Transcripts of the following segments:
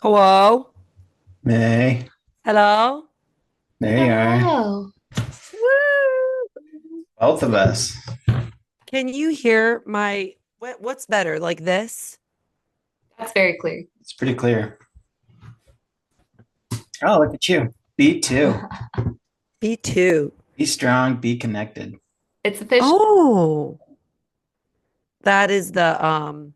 Hello? Hey, Hello? there you are. Hello. Woo! Both of us. Can you hear what's better, like this? That's very clear. It's pretty clear. Oh, look at you. Be two. Me too. Be strong, be connected. It's official. Oh, that is the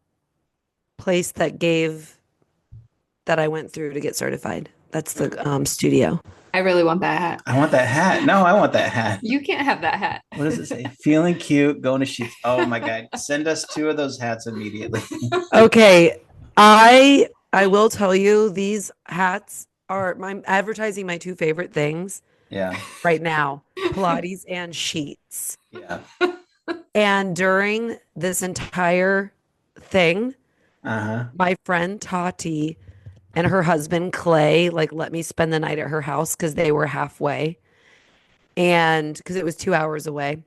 place that I went through to get certified. That's the studio. I really want that hat. I want that hat. No, I want that hat. You can't have that hat. What does it say? Feeling cute, going to sheets. Oh my God. Send us two of those hats immediately. Okay, I will tell you these hats are my advertising my two favorite things Yeah. right now, Pilates and sheets. Yeah. And during this entire thing, Uh-huh. my friend Tati and her husband Clay like let me spend the night at her house because they were halfway and because it was 2 hours away.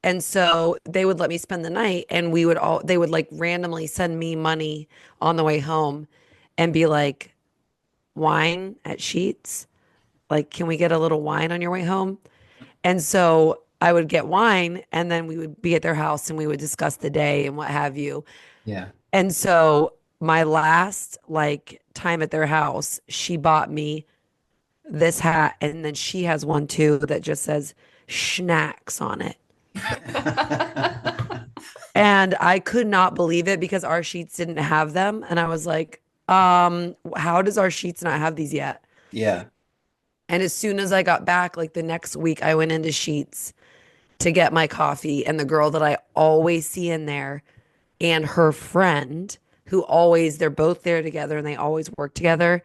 And so they would let me spend the night and they would like randomly send me money on the way home and be like, wine at Sheets? Like, can we get a little wine on your way home? And so I would get wine and then we would be at their house and we would discuss the day and what have you. Yeah. And so my last like time at their house, she bought me this hat and then she has one too that just says schnacks on it. And I could not believe it because our sheets didn't have them. And I was like, how does our sheets not have these yet? Yeah. And as soon as I got back, like the next week, I went into Sheets to get my coffee. And the girl that I always see in there and her friend, they're both there together and they always work together.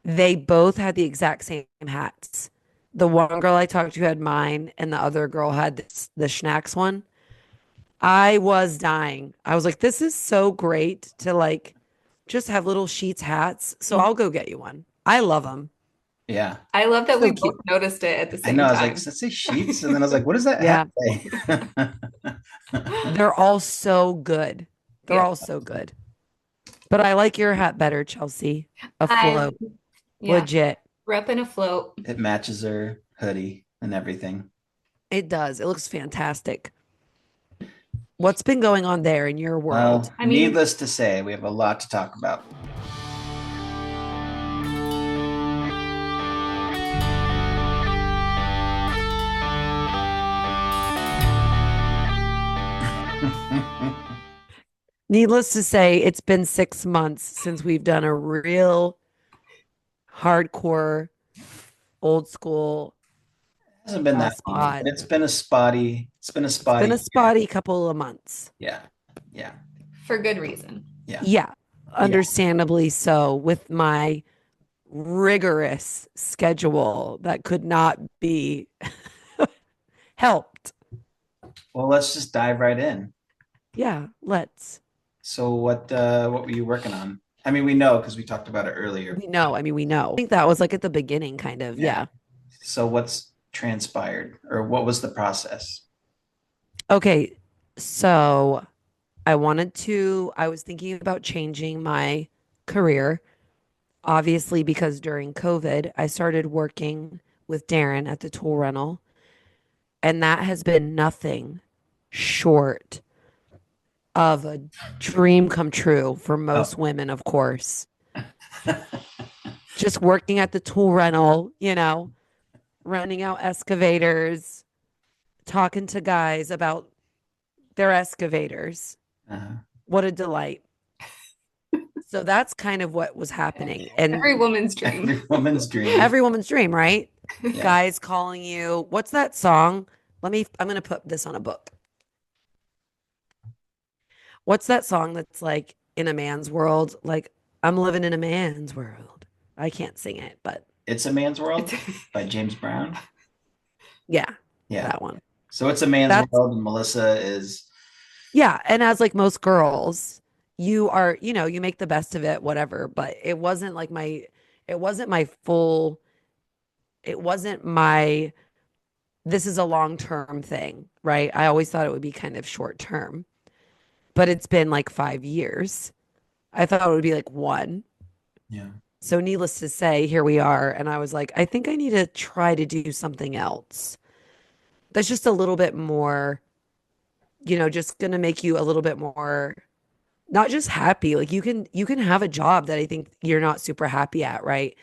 They both had the exact same hats. The one girl I talked to had mine, and the other girl had the Schnacks one. I was dying. I was like, this is so great to like just have little Sheets hats. So I'll go get you one. I love them. Yeah. I love that we So both cute. noticed it at the I know. same I was like, time. does that say sheets? And then I was like, what does that hat Yeah. say? They're all so good. They're Yeah. all so good. But I like your hat better, Chelsea. A I float. yeah, Legit. repping a float. It matches her hoodie and everything. It does. It looks fantastic. What's been going on there in your world? Well, I mean, needless to say, we have a lot to talk about. Needless to say, it's been 6 months since we've done a real hardcore, old school Hasn't been that long, but pod. it's been a It's been spotty a year. spotty couple of months. Yeah. Yeah. for good reason. Yeah. Yeah, Yeah. understandably so, with my rigorous schedule that could not be helped. Well, let's just dive right in. Yeah, let's. So what were you working on? I mean, we know because we talked about it earlier. We know. I mean, we know. I think that was like at the beginning, kind of. Yeah. Yeah. So what's transpired or what was the process? Okay. So I was thinking about changing my career, obviously, because during COVID, I started working with Darren at the tool rental, and that has been nothing short of a dream come true for Oh, most women, of course. Just working at the tool rental, renting out excavators, talking to guys about their excavators. uh-huh. What a delight. So that's kind of what was happening. And Every woman's dream. Every woman's dream. every woman's dream, right? Yeah. Guys calling you, what's that song? I'm going to put this on a book. What's that song that's like in a man's world? Like, I'm living in a man's world. I can't sing it, but It's a Man's World by James Brown. yeah, Yeah. that one. So it's a man's That's, world, and Melissa is yeah. And as like most girls, you make the best of it, whatever. But it wasn't my full, it wasn't my, this is a long term thing, right? I always thought it would be kind of short term, but it's been like 5 years. I thought it would be like one. Yeah. So needless to say, here we are. And I was like, I think I need to try to do something else. That's just a little bit more, just gonna make you a little bit more not just happy. Like you can have a job that I think you're not super happy at, right?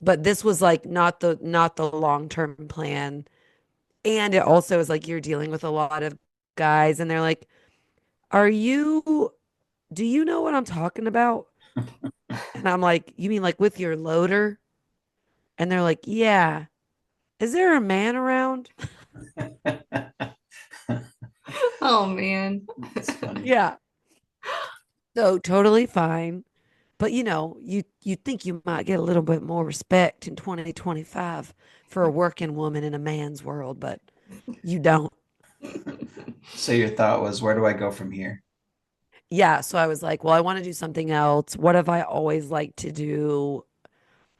But this was like not the long-term plan. And it also is like you're dealing with a lot of guys and they're like, "Are you do you know what I'm talking about?" And I'm like, "You mean like with your loader?" And they're like, "Yeah. Is there a man around?" Oh man. That's funny. Yeah. So totally fine. But you think you might get a little bit more respect in 2025 for a working woman in a man's world, but you don't. So your thought was, where do I go from here? Yeah, so I was like, well, I want to do something else. What have I always liked to do?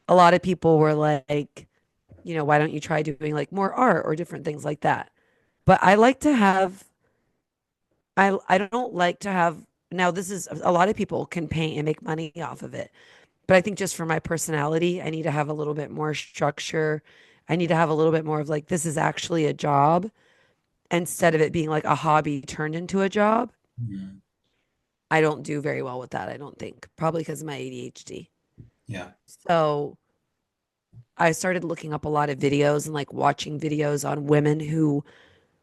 A lot of people were like, why don't you try doing like more art or different things like that? But I like to have I don't like to have now this is a lot of people can paint and make money off of it. But I think just for my personality, I need to have a little bit more structure. I need to have a little bit more of like, this is actually a job instead of it being like a hobby turned into a job. Mhm. I don't do very well with that, I don't think, probably because of my ADHD. Yeah. So I started looking up a lot of videos and like watching videos on women who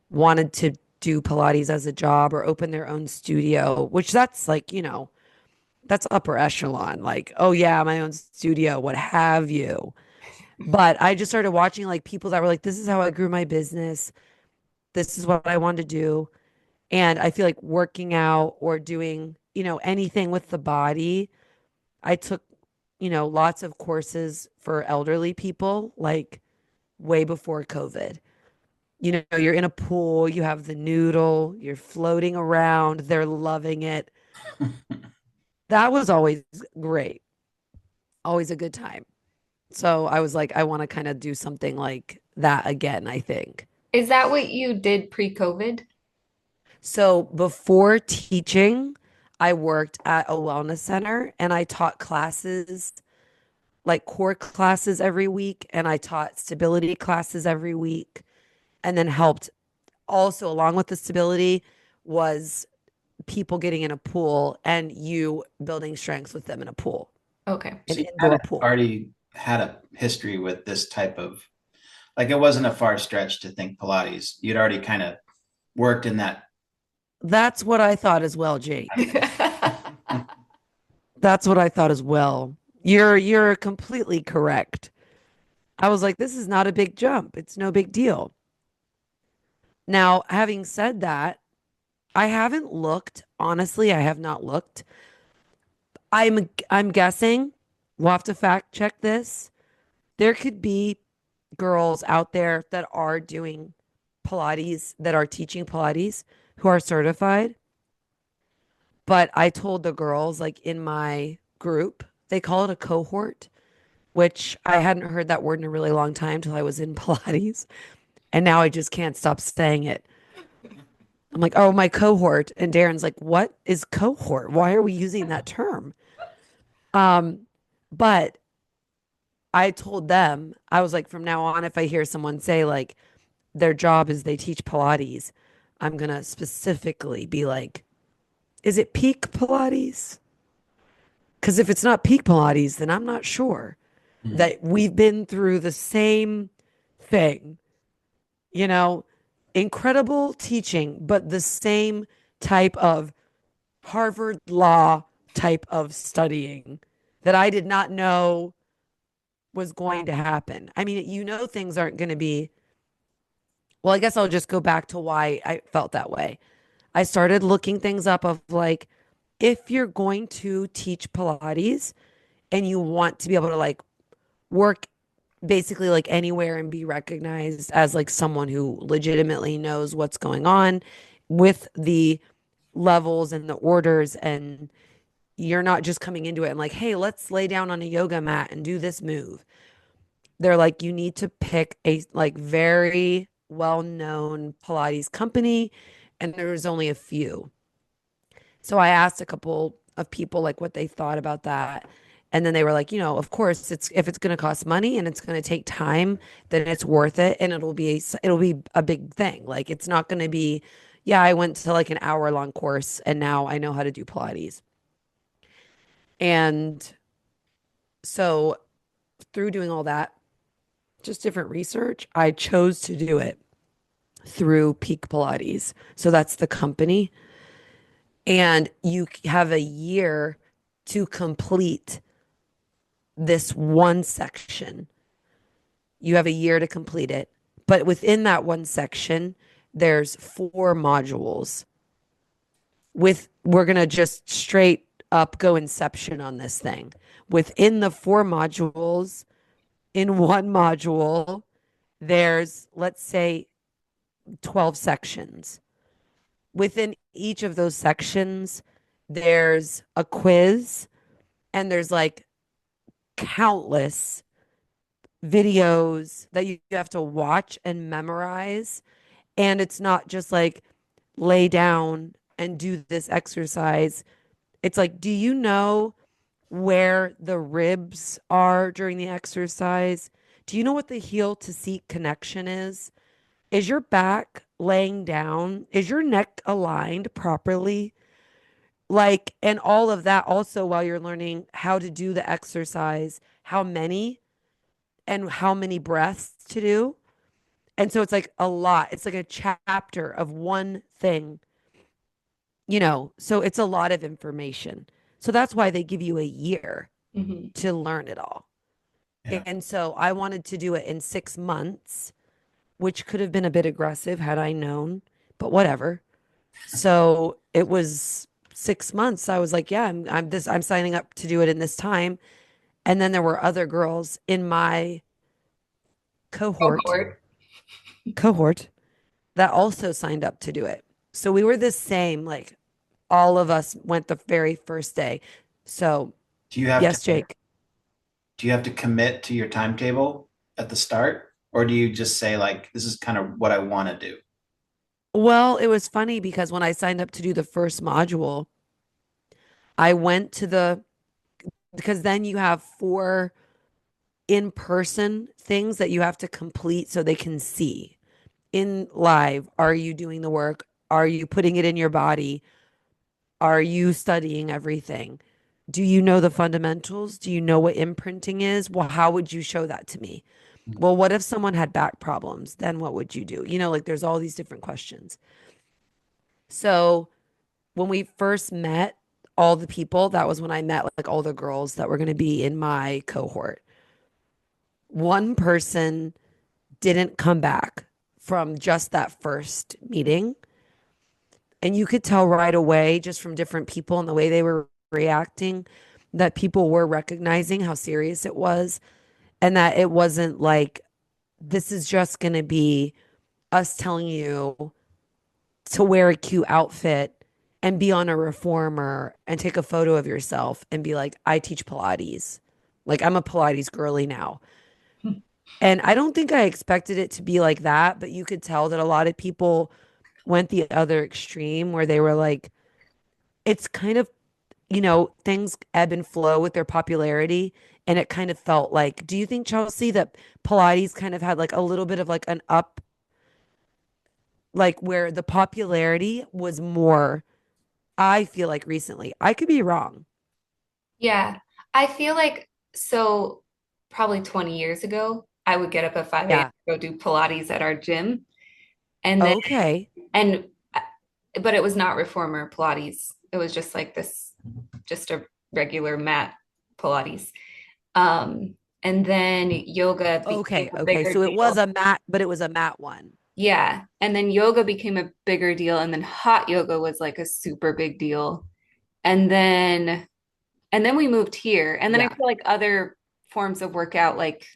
wanted to do Pilates as a job or open their own studio, which that's like, that's upper echelon. Like, oh yeah, my own studio, what have you. But I just started watching like people that were like, this is how I grew my business. This is what I wanted to do. And I feel like working out or doing, anything with the body. I took, lots of courses for elderly people, like way before COVID. You're in a pool, you have the noodle, you're floating around, they're loving it. That was always great, always a good time. So I was like, I want to kind of do something like that again, I think. Is that what you did pre-COVID? So before teaching, I worked at a wellness center and I taught classes, like core classes every week, and I taught stability classes every week, and then helped also along with the stability was people getting in a pool and you building strength with them in a pool, Okay. an So you indoor had pool. already had a history with this type of, like, it wasn't a far stretch to think Pilates. You'd already kind of worked in that. That's what I thought as well, Jake. That's what I thought as well. You're completely correct. I was like, this is not a big jump. It's no big deal. Now, having said that, I haven't looked. Honestly, I have not looked. I'm guessing we'll have to fact check this. There could be girls out there that are doing Pilates, that are teaching Pilates, who are certified. But I told the girls, like in my group, they call it a cohort, which I hadn't heard that word in a really long time till I was in Pilates. And now I just can't stop saying it. I'm like, oh, my cohort. And Darren's like, what is cohort? Why are we using that term? Um, but I told them, I was like, from now on, if I hear someone say like their job is they teach Pilates, I'm gonna specifically be like, is it peak Pilates? Because if it's not peak Pilates, then I'm not sure Mhm. that we've been through the same thing, you know, incredible teaching, but the same type of Harvard law type of studying that I did not know was going to happen. I mean, things aren't going to be, well, I guess I'll just go back to why I felt that way. I started looking things up of like, if you're going to teach Pilates and you want to be able to like work basically like anywhere and be recognized as like someone who legitimately knows what's going on with the levels and the orders, and you're not just coming into it and like, hey, let's lay down on a yoga mat and do this move. They're like, you need to pick a like very well-known Pilates company, and there's only a few. So I asked a couple of people like what they thought about that. And then they were like, of course, it's if it's going to cost money and it's going to take time, then it's worth it, and it'll be a big thing. Like it's not going to be, yeah, I went to like an hour long course and now I know how to do Pilates. And so through doing all that, just different research, I chose to do it through Peak Pilates. So that's the company. And you have a year to complete this one section. You have a year to complete it. But within that one section, there's 4 modules. We're going to just straight up go inception on this thing. Within the 4 modules, in one module, there's, let's say, 12 sections. Within each of those sections, there's a quiz, and there's like countless videos that you have to watch and memorize. And it's not just like lay down and do this exercise. It's like, do you know where the ribs are during the exercise? Do you know what the heel to seat connection is? Is your back laying down? Is your neck aligned properly? Like, and all of that also while you're learning how to do the exercise, how many and how many breaths to do. And so it's like a lot. It's like a chapter of one thing, so it's a lot of information. So that's why they give you a year Hmm. to learn it all. Yeah. And so I wanted to do it in 6 months, which could have been a bit aggressive had I known, but whatever. So it was 6 months. I was like, yeah, I'm signing up to do it in this time. And then there were other girls in my cohort, Cohort. cohort that also signed up to do it. So we were the same, like all of us went the very first day. So Do you have to yes, Jake. do you have to commit to your timetable at the start, or do you just say like this is kind of what I want to do? Well, it was funny because when I signed up to do the first module, I went to because then you have 4 in-person things that you have to complete so they can see in live. Are you doing the work? Are you putting it in your body? Are you studying everything? Do you know the fundamentals? Do you know what imprinting is? Well, how would you show that to me? Well, what if someone had back problems? Then what would you do? Like there's all these different questions. So when we first met all the people, that was when I met like all the girls that were going to be in my cohort. One person didn't come back from just that first meeting. And you could tell right away, just from different people and the way they were reacting, that people were recognizing how serious it was, and that it wasn't like, this is just going to be us telling you to wear a cute outfit and be on a reformer and take a photo of yourself and be like, I teach Pilates. Like, I'm a Pilates girly now. And I don't think I expected it to be like that, but you could tell that a lot of people went the other extreme where they were like, it's kind of, things ebb and flow with their popularity. And it kind of felt like, do you think, Chelsea, that Pilates kind of had like a little bit of like an up, like where the popularity was more, I feel like recently? I could be wrong. Yeah. I feel like so probably 20 years ago, I would get up at 5 a.m. Yeah. to go do Pilates at our gym. And then Okay. and but it was not reformer Pilates. It was just like this, just a regular mat Pilates. And then yoga became Okay. a Okay. bigger So it was deal. a mat, but it was a mat one. Yeah. And then yoga became a bigger deal. And then hot yoga was like a super big deal. And then we moved here. And then I Yeah. feel like other forms of workout like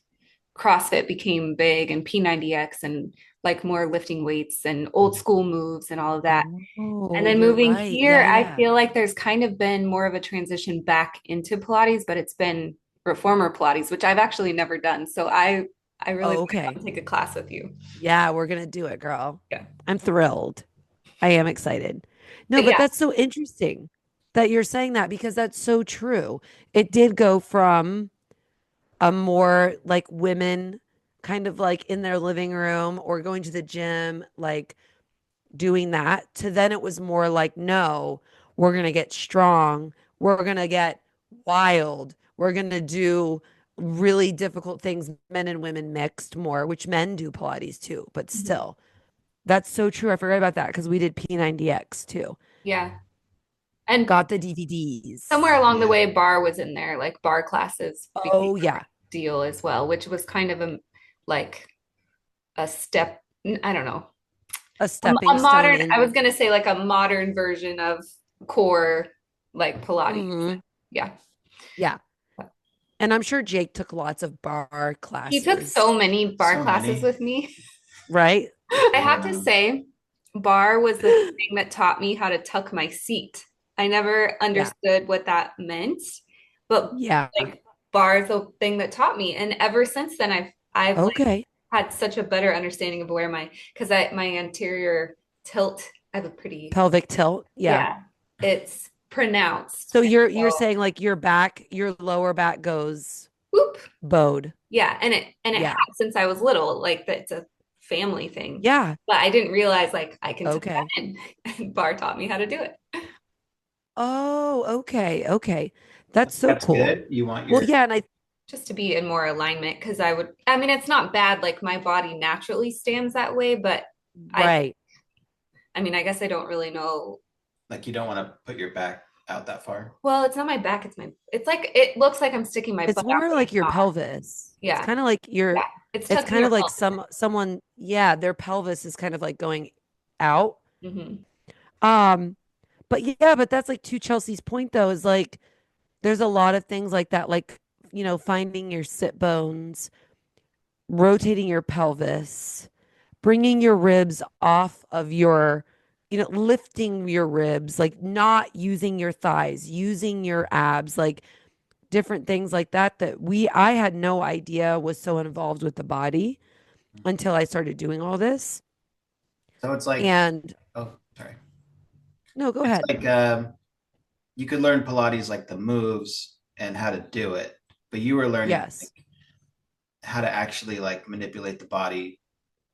CrossFit became big and P90X and like more lifting weights and old school moves and all of that. And Oh, then you're moving right. Yeah. here, I Yeah. feel like there's kind of been more of a transition back into Pilates, but it's been reformer Pilates, which I've actually never done. So I really Oh, want to okay. come take a class with you. Yeah. We're going to do it, girl. Yeah. I'm thrilled. I am excited. No, But but yeah, that's so interesting. that you're saying that because that's so true. It did go from a more like women kind of like in their living room or going to the gym, like doing that, to then it was more like, no, we're going to get strong. We're going to get wild. We're going to do really difficult things, men and women mixed more, which men do Pilates too, but Mhm. still. That's so true. I forgot about that because we did P90X too. Yeah. And Got the DVDs. somewhere along the Yeah. way, bar was in there, like bar classes became Oh a yeah. big deal as well, which was kind of a like a step, I don't know, A stepping a stone modern, I in. was gonna say like a modern version of core like Pilates. Mhm. Yeah. Yeah. And I'm sure Jake took lots of bar He took so classes, many bar So classes many. with me. right? I have to say, bar was the thing that taught me how to tuck my seat. I never Yeah. understood what that meant, but Yeah. like bar is the thing that taught me. And ever since then, I've like Okay. had such a better understanding of where because I my anterior tilt, I have a pretty, Pelvic tilt. Yeah. yeah, it's pronounced. So And you're so, saying like your back, your lower back goes whoop, bowed. yeah, and it has Yeah. since I was little, like that's a family thing. Yeah. But I didn't realize like I can tuck that Okay. in. And bar taught me how to do it. Oh, okay. Okay. That's so That's cool. good. You want Well, your yeah, and I Just to be in more alignment because I mean, it's not bad. Like my body naturally stands that way, but I, right. I mean, I guess I don't really know. like you don't want to put your back out that far. Well, it's not my back. It's like, it looks like I'm sticking my It's butt out, more but like I'm your not. pelvis. It's Yeah. kind of like your Yeah. It's it's tucking kind your of like pelvis someone, yeah, their pelvis is kind of like going out. in. Hmm. Um, but yeah, but that's like to Chelsea's point though, is like there's a lot of things like that, like, finding your sit bones, rotating your pelvis, bringing your ribs off of your, lifting your ribs, like not using your thighs, using your abs, like different things like that, I had no idea was so involved with the body until I started doing all this. So it's like, And oh, sorry. no, go It's ahead. like you could learn Pilates like the moves and how to do it, but you were learning like Yes. how to actually like manipulate the body.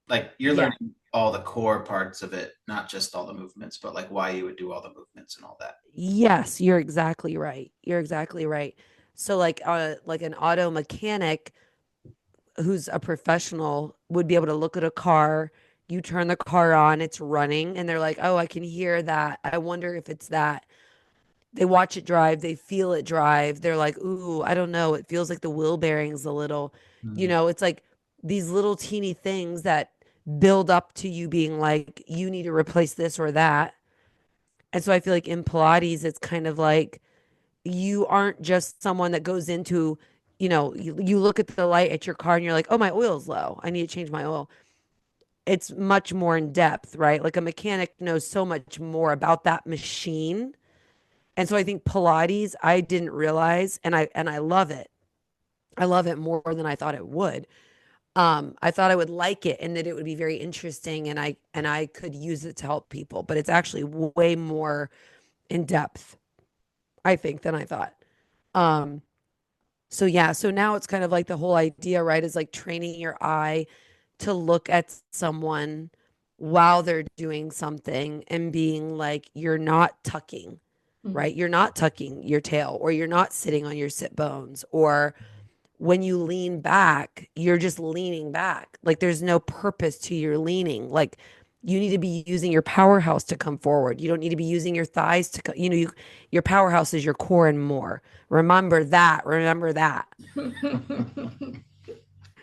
Like you're Yeah. learning all the core parts of it, not just all the movements, but like why you would do all the movements and all that. Yes, you're exactly right. You're exactly right. So like an auto mechanic who's a professional would be able to look at a car, you turn the car on, it's running, and they're like, "Oh, I can hear that. I wonder if it's that." They watch it drive, they feel it drive. They're like, "Ooh, I don't know. It feels like the wheel bearings a little." Mm. It's like these little teeny things that build up to you being like, "You need to replace this or that." And so I feel like in Pilates, it's kind of like you aren't just someone that goes into, you look at the light at your car and you're like, oh, my oil's low. I need to change my oil. It's much more in depth, right? Like a mechanic knows so much more about that machine. And so I think Pilates, I didn't realize, and I love it. I love it more than I thought it would. I thought I would like it and that it would be very interesting and I could use it to help people, but it's actually way more in depth, I think, than I thought. Um, So yeah, so now it's kind of like the whole idea, right, is like training your eye to look at someone while they're doing something and being like, you're not tucking, Hmm. right? You're not tucking your tail or you're not sitting on your sit bones or when you lean back, you're just leaning back. Like there's no purpose to your leaning. Like you need to be using your powerhouse to come forward. You don't need to be using your thighs to, your powerhouse is your core and more. Remember that. Remember that.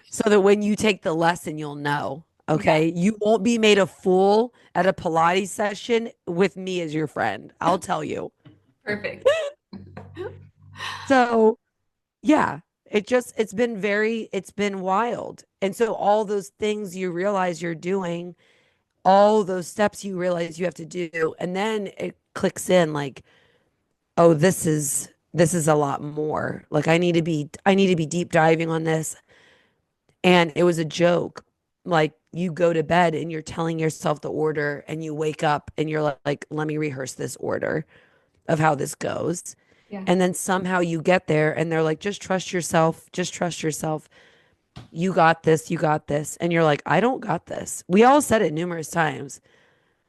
So that when you take the lesson, you'll know. Yeah, Okay. You won't be made a fool at a Pilates session with me as your friend. I'll tell you. perfect. So yeah, it's been wild. And so all those things you realize you're doing, all those steps you realize you have to do, and then it clicks in like, oh, this is a lot more. Like I need to be deep diving on this. And it was a joke. Like you go to bed and you're telling yourself the order and you wake up and you're like, let me rehearse this order. of how this goes. Yeah. And then somehow you get there and they're like, just trust yourself, just trust yourself. You got this, you got this. And you're like, I don't got this. We all said it numerous times,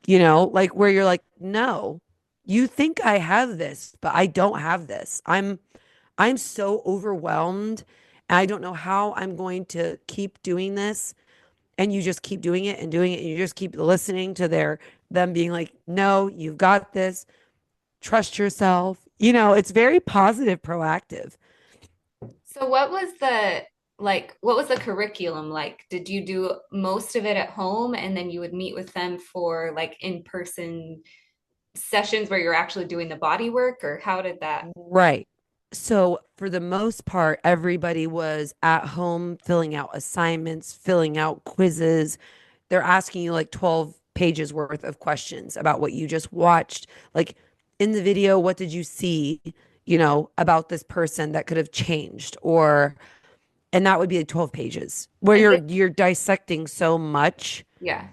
like where you're like, no, you think I have this, but I don't have this. I'm so overwhelmed. I don't know how I'm going to keep doing this. And you just keep doing it and doing it. And you just keep listening to them being like, no, you've got this. Trust yourself. It's very positive, proactive. So what was the curriculum like? Did you do most of it at home and then you would meet with them for like in-person sessions where you're actually doing the body work, or how did that? Right. So for the most part, everybody was at home filling out assignments, filling out quizzes. They're asking you like 12 pages worth of questions about what you just watched. Like in the video, what did you see, about this person that could have changed? And that would be like 12 pages where And you're dissecting so much. yeah.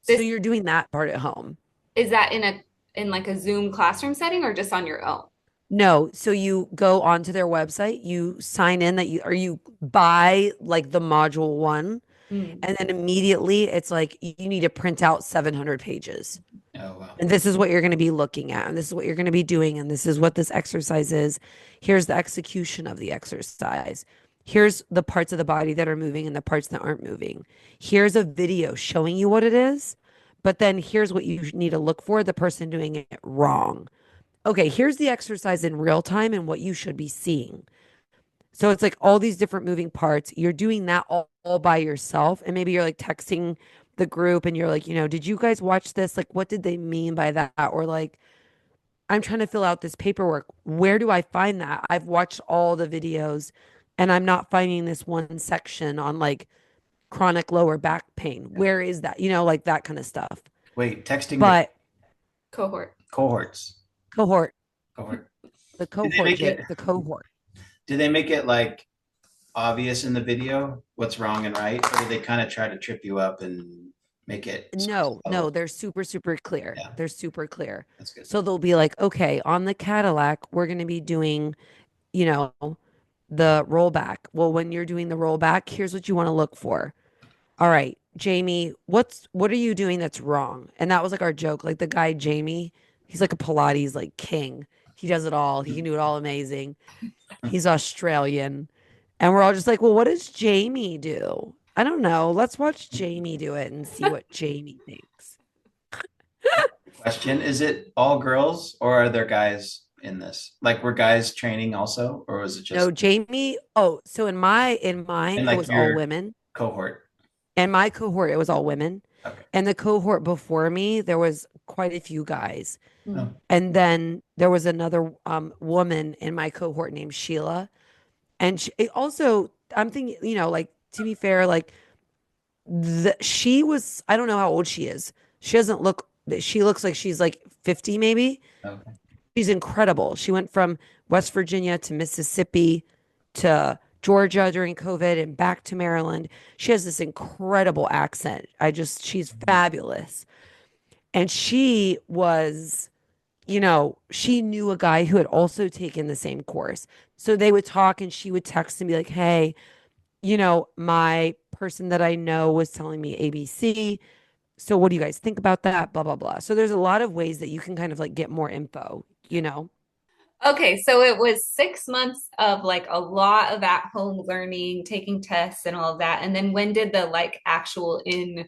So This you're doing that part at home. is that in like a Zoom classroom setting or just on your own? No, so you go onto their website, you sign in you buy like the module one, Mm. and then immediately it's like you need to print out 700 pages. Oh, wow. And this is what you're going to be looking at, and this is what you're going to be doing, and this is what this exercise is. Here's the execution of the exercise. Here's the parts of the body that are moving and the parts that aren't moving. Here's a video showing you what it is, but then here's what you need to look for the person doing it wrong. Okay, here's the exercise in real time and what you should be seeing. So it's like all these different moving parts. You're doing that all by yourself. And maybe you're like texting the group and you're like, did you guys watch this? Like, what did they mean by that? Or like, I'm trying to fill out this paperwork. Where do I find that? I've watched all the videos and I'm not finding this one section on like chronic lower back pain. Where is that? Like that kind of stuff. Wait, texting the But Cohort. cohorts. cohort, Cohort. the Did they cohort, make it? Jake, the cohort. Did they make it like obvious in the video what's wrong and right, or did they kind of try to trip you up and make it No, subtle? they're super, super clear. Yeah, They're super clear. that's good. So they'll be like, okay, on the Cadillac, we're going to be doing, you know, the rollback. Well, when you're doing the rollback, here's what you want to look for. All right, Jamie, what are you doing that's wrong? And that was like our joke. Like the guy Jamie, he's like a Pilates like king. He does it all. He can do it all amazing. He's Australian. And we're all just like, well, what does Jamie do? I don't know. Let's watch Jamie do it and see what Jamie thinks. Question: is it all girls, or are there guys in this? Like, were guys training also, or was it just No, Jamie. Oh, so in mine, in it like was all your women. cohort? In my cohort, it was all women. Okay. And the cohort before me, there was quite a few guys. Mm. Oh, And then there was another woman in my cohort named Sheila. And also, I'm thinking, like to be fair, like she was, I don't know how old she is. She doesn't look, she looks like she's like 50 maybe. okay. She's incredible. She went from West Virginia to Mississippi to Georgia during COVID and back to Maryland. She has this incredible accent. She's fabulous. And she was, she knew a guy who had also taken the same course. So they would talk and she would text and be like, hey, my person that I know was telling me ABC. So what do you guys think about that? Blah, blah, blah. So there's a lot of ways that you can kind of like get more info. Okay, so it was 6 months of like a lot of at-home learning, taking tests and all of that. And then when did the like actual Yeah.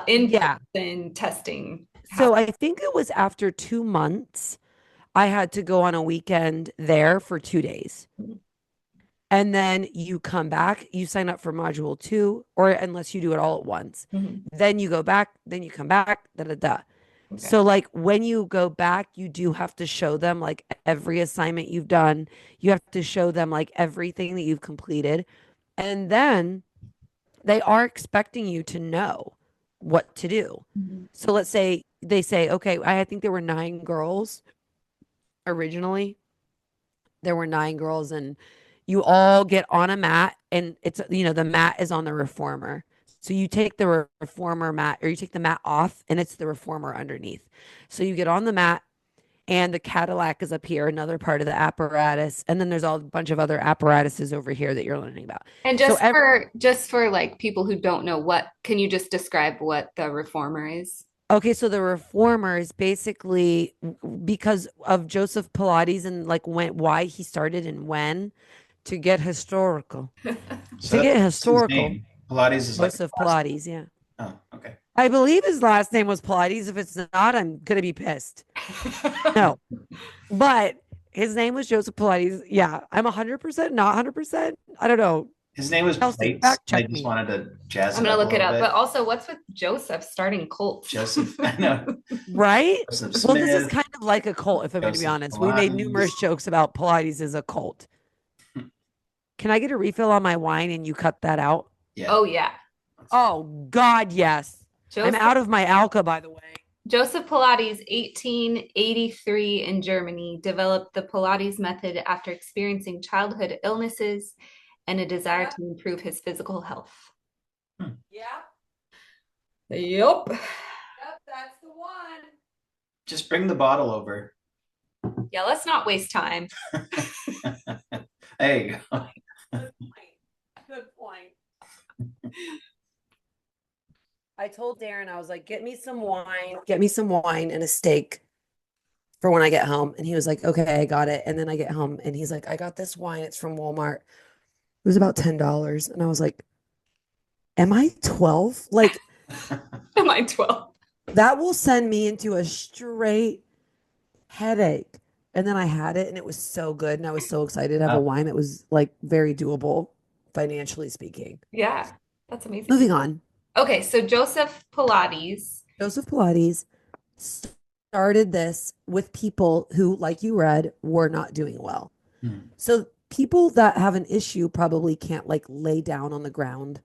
in-person testing So happen? I think it was after 2 months, I had to go on a weekend there for 2 days. And then you come back, you sign up for module two, or unless you do it all at once. Mhm. Then you go back, then you come back, da da da. Okay. So like when you go back, you do have to show them like every assignment you've done. You have to show them like everything that you've completed. And then they are expecting you to know what to do. Mhm. So let's say they say, okay, I think there were 9 girls originally. There were 9 girls, and you all get on a mat, and it's, the mat is on the reformer. So you take the reformer mat, or you take the mat off, and it's the reformer underneath. So you get on the mat and the Cadillac is up here, another part of the apparatus. And then there's all a bunch of other apparatuses over here that you're learning about. And So just for like people who don't know, what can you just describe what the reformer is? okay, so the reformers basically because of Joseph Pilates and like why he started and when to get historical. So To get that's his historical, name. Pilates is like Joseph the last Pilates, yeah. name. Oh, okay. I believe his last name was Pilates. If it's not, I'm gonna be pissed. No, but his name was Joseph Pilates. Yeah, I'm 100% not 100%. I don't know. His name was Chelsea, Plates. fact I check just me. wanted to jazz I'm it gonna up a look it little up. But bit. also, what's with Joseph starting cults? Joseph, I know. Right? Joseph Well, this is Smith, kind of like a cult, if I'm going to be Joseph honest. We made Pilates. numerous jokes about Pilates as a cult. Can I get a refill on my wine and you cut that out? Yeah. Oh yeah. Oh, God, yes. I'm Joseph out of my Alka, by the way. Joseph Pilates, 1883 in Germany, developed the Pilates method after experiencing childhood illnesses and a desire Yep. to improve his physical health. Yeah. Yup. Yep, that's the one. Just bring the bottle over. Yeah, let's not waste time. There you go. Good point. Good point. I told Darren, I was like, get me some wine and a steak for when I get home. And he was like, okay, I got it. And then I get home and he's like, I got this wine. It's from Walmart. It was about $10. And I was like, am I 12? Like, Am I 12? that will send me into a straight headache. And then I had it and it was so good. And I was so excited to have a wine that was like very doable, financially speaking. Yeah, that's amazing. Moving on. Okay, so Joseph Pilates. Joseph Pilates started this with people who, like you read, were not doing well. So people that have an issue probably can't like lay down on the ground.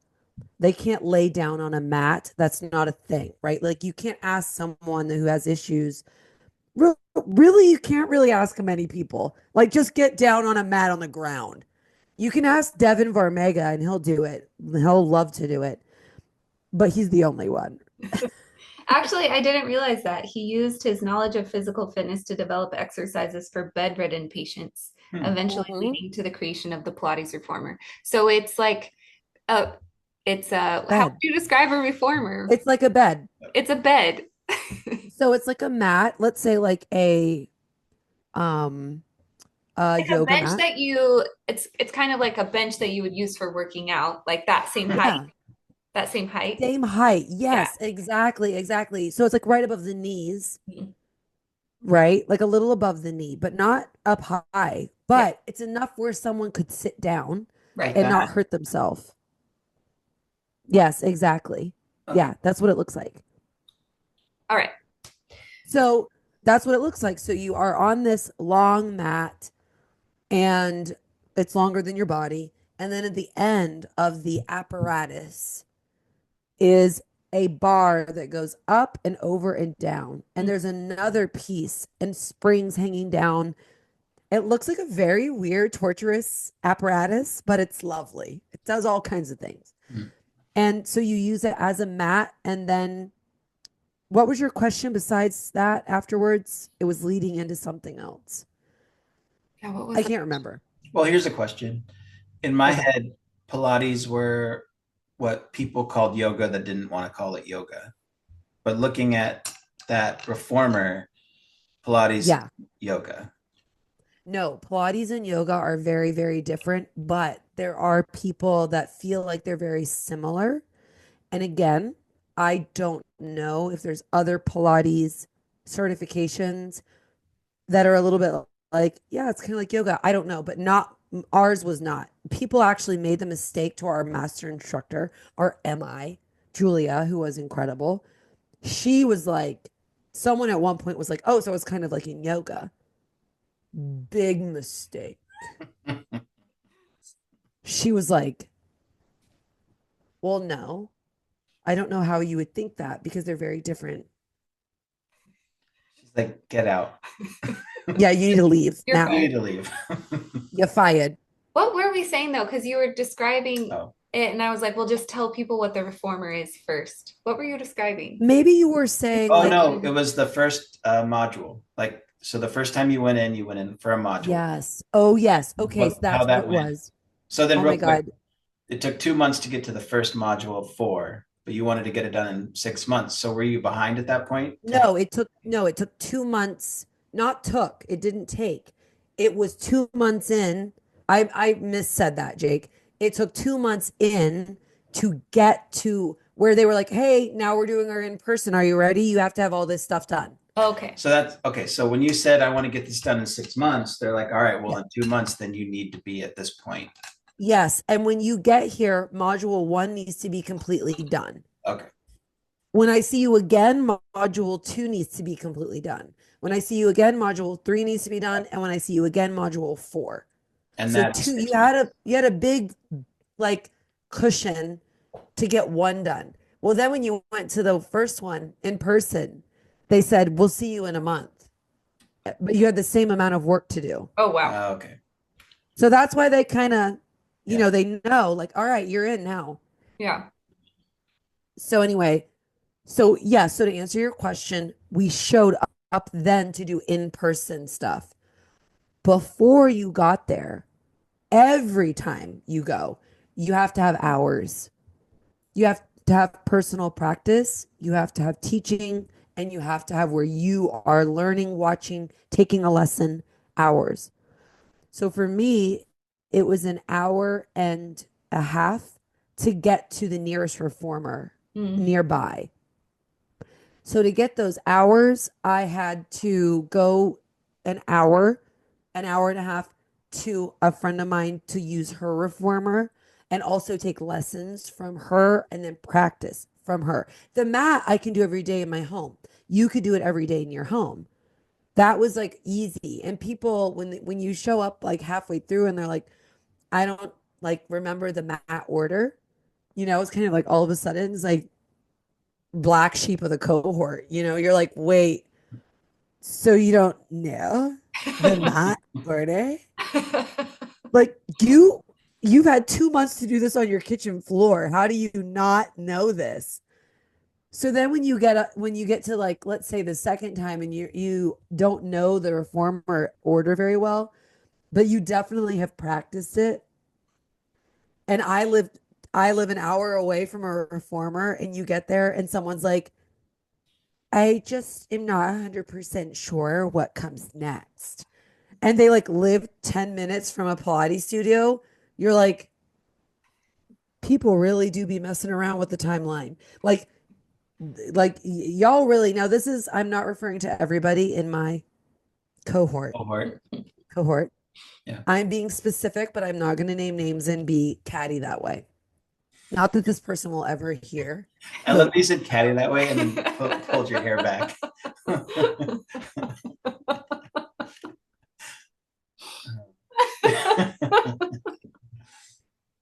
They can't lay down on a mat. That's not a thing, right? Like you can't ask someone who has issues. Really, you can't really ask many people. Like just get down on a mat on the ground. You can ask Devin Varmega and he'll do it. He'll love to do it. But he's the only one. Actually, I didn't realize that. He used his knowledge of physical fitness to develop exercises for bedridden patients, eventually leading to the creation of the Pilates reformer. So it's like a how would Bed. you describe a reformer? It's like a bed. It's a bed. So it's like a mat, let's say like um a Like a yoga bench mat. that you it's kind of like a bench that you would use for working out, like that same height. Yeah. That same height. Same height. Yeah. Yes, exactly, exactly. So it's like right above the knees, Mhm. right? Like a little above the knee, but not up high. Yeah. But it's enough where someone could sit down Right. and not That. hurt themselves. Yes, exactly. Okay. Yeah, that's what it looks like. All right. So that's what it looks like. So you are on this long mat and it's longer than your body. And then at the end of the apparatus is a bar that goes up and over and down. And there's another piece and springs hanging down. It looks like a very weird, torturous apparatus, but it's lovely. It does all kinds of things. And so you use it as a mat. And then what was your question besides that afterwards? It was leading into something else. Yeah, what was I the- can't remember. Well, here's a question. In my Okay. head, Pilates were what people called yoga that didn't want to call it yoga. But looking at that reformer, Pilates, Yeah. yoga. No, Pilates and yoga are very, very different, but there are people that feel like they're very similar. And again, I don't know if there's other Pilates certifications that are a little bit like, yeah, it's kind of like yoga. I don't know, but not ours was not. People actually made the mistake to our master instructor, our MI, Julia, who was incredible. She was like, someone at one point was like, oh, so it's kind of like in yoga. Big mistake. She was like, well, no, I don't know how you would think that because they're very different. She's like, get out. Yeah, you need to leave You're now. You need to leave. You're fired. What were we saying though? Because you were describing Oh. it, and I was like, well, just tell people what the reformer is first. What were you describing? Maybe you were saying Oh like, no, it was the first module. Like So the first time you went in for a module. Yes. Oh, yes. Okay. So How that's what that it went. was. So then Oh real my quick, God. it took 2 months to get to the first module of 4, but you wanted to get it done in 6 months. So were you behind at that point? No, it took 2 months. Not took. It didn't take. It was 2 months in. I missaid that, Jake. It took 2 months in to get to where they were like, hey, now we're doing our in person. Are you ready? You have to have all this stuff done. Okay. So that's okay. So when you said I want to get this done in 6 months, they're like, all right, well, Yeah. in 2 months, then you need to be at this point. Yes. And when you get here, module one needs to be completely done. Okay. When I see you again, module two needs to be completely done. When I see you again, module three needs to be done. And when I see you again, module four. And So that's two, you 6 months. had a you had a big like cushion to get one done. Well, then when you went to the first one in person, they said, we'll see you in a month. But you had the same amount of work to do. Oh, wow. Okay. So that's why they kind of, Yeah. they know, like, all right, you're in now. Yeah. So anyway, so yeah, so to answer your question, we showed up then to do in-person stuff. Before you got there, every time you go, you have to have hours. You have to have personal practice, you have to have teaching, and you have to have where you are learning, watching, taking a lesson hours. So for me, it was an hour and a half to get to the nearest reformer Mm. nearby. So to get those hours, I had to go an hour and a half to a friend of mine to use her reformer and also take lessons from her and then practice from her. The mat I can do every day in my home. You could do it every day in your home. That was like easy. And people when you show up like halfway through and they're like, I don't like remember the mat order, it's kind of like all of a sudden it's like black sheep of the cohort. You're like, wait, so you don't know the mat order? Like you've had 2 months to do this on your kitchen floor. How do you not know this? So then when you get to like let's say the second time and you don't know the reformer order very well, but you definitely have practiced it. And I live an hour away from a reformer and you get there and someone's like, I just am not 100% sure what comes next. And they like live 10 minutes from a Pilates studio. You're like, people really do be messing around with the timeline. Y'all really now this is I'm not referring to everybody in my cohort. Cohort. Cohort. Yeah. I'm being specific, but I'm not going to name names and be catty that way. Not that this person will ever hear. I love that you said catty that way and then pulled your hair back.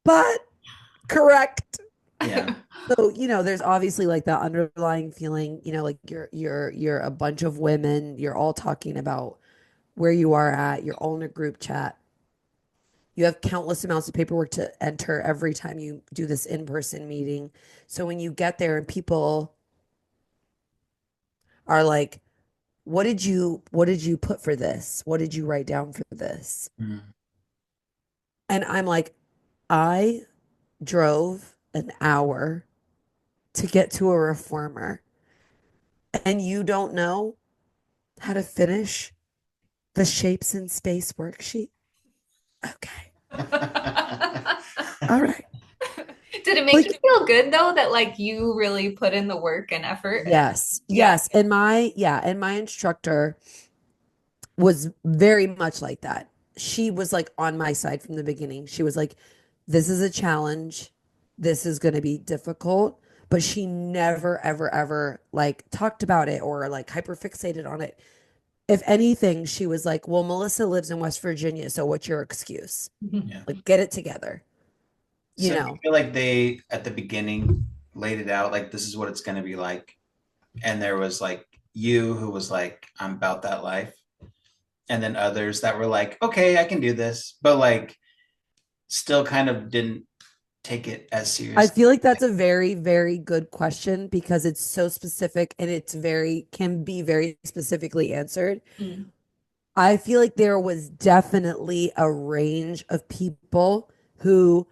But correct. Yeah. So, there's obviously like that underlying feeling, like you're a bunch of women, you're all talking about where you are at, you're all in a group chat. You have countless amounts of paperwork to enter every time you do this in-person meeting. So when you get there and people are like, what did you put for this? What did you write down for this? Mm. And I'm like, I drove an hour to get to a reformer and you don't know how to finish the shapes in space worksheet. Okay. All right. Did it make you Like, feel good though that like you really put in the work and effort? yes, Yeah. yes. And my instructor was very much like that. She was like on my side from the beginning. She was like, this is a challenge. This is going to be difficult. But she never, ever, ever like talked about it or like hyper fixated on it. If anything, she was like, well, Melissa lives in West Virginia. So what's your excuse? Yeah. Like, get it together, you So do you know? feel like they at the beginning laid it out like this is what it's going to be like, and there was like you who was like I'm about that life, and then others that were like okay I can do this, but like still kind of didn't take it as I serious. feel like that's a very, very good question because it's so specific and can be very specifically answered. Mm. I feel like there was definitely a range of people who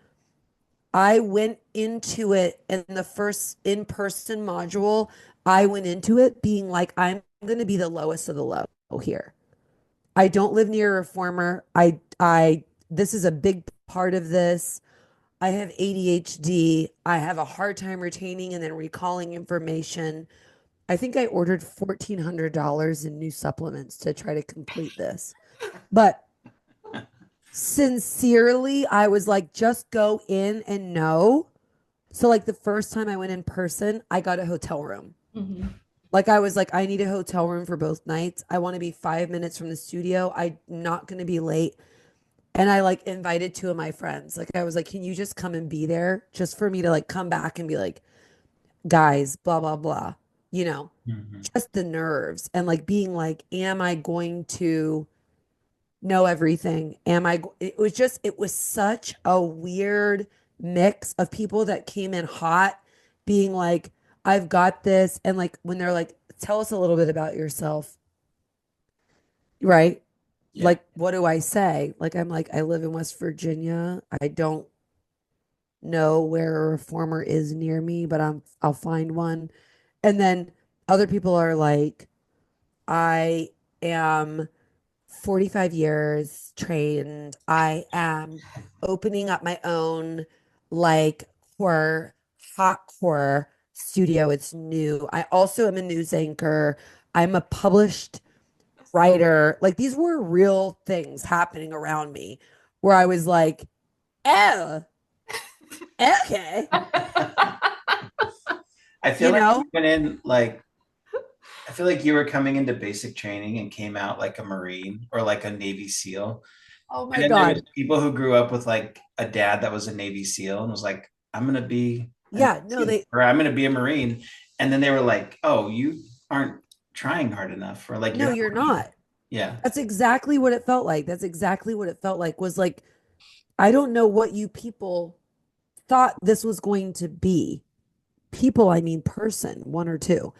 I went into it in the first in-person module. I went into it being like, I'm going to be the lowest of the low here. I don't live near a reformer. This is a big part of this. I have ADHD. I have a hard time retaining and then recalling information. I think I ordered $1,400 in new supplements to try to complete this. But sincerely, I was like, just go in and know. So, like, the first time I went in person, I got a hotel room. Mhm. Like, I was like, I need a hotel room for both nights. I want to be 5 minutes from the studio. I'm not going to be late. And I like invited two of my friends. Like, I was like, can you just come and be there just for me to like come back and be like, guys, blah, blah, blah. You know, Mhm. just the nerves and like being like, am I going to know everything? It was just, it was such a weird mix of people that came in hot, being like, I've got this. And like, when they're like, tell us a little bit about yourself, right? Yeah. Like, what do I say? Like, I'm like, I live in West Virginia. I don't know where a reformer is near me, but I'll find one. And then other people are like, I am 45 years trained. I am opening up my own like horror, hot horror studio. It's new. I also am a news anchor. I'm a published writer. Like these were real things happening around me where I was like, oh, okay. I feel You like know? you went in like I feel like you were coming into basic training and came out like a Marine or like a Navy SEAL. Oh And my then there was God. people who grew up with like a dad that was a Navy SEAL and was like, I'm gonna be a Navy Yeah, no, SEAL or I'm gonna be a Marine. And then they were like, oh, you aren't trying hard enough, or like you're no, not you're ready. not. Yeah. That's exactly what it felt like. That's exactly what it felt like was like, I don't know what you people thought this was going to be. People, I mean, person, one or two.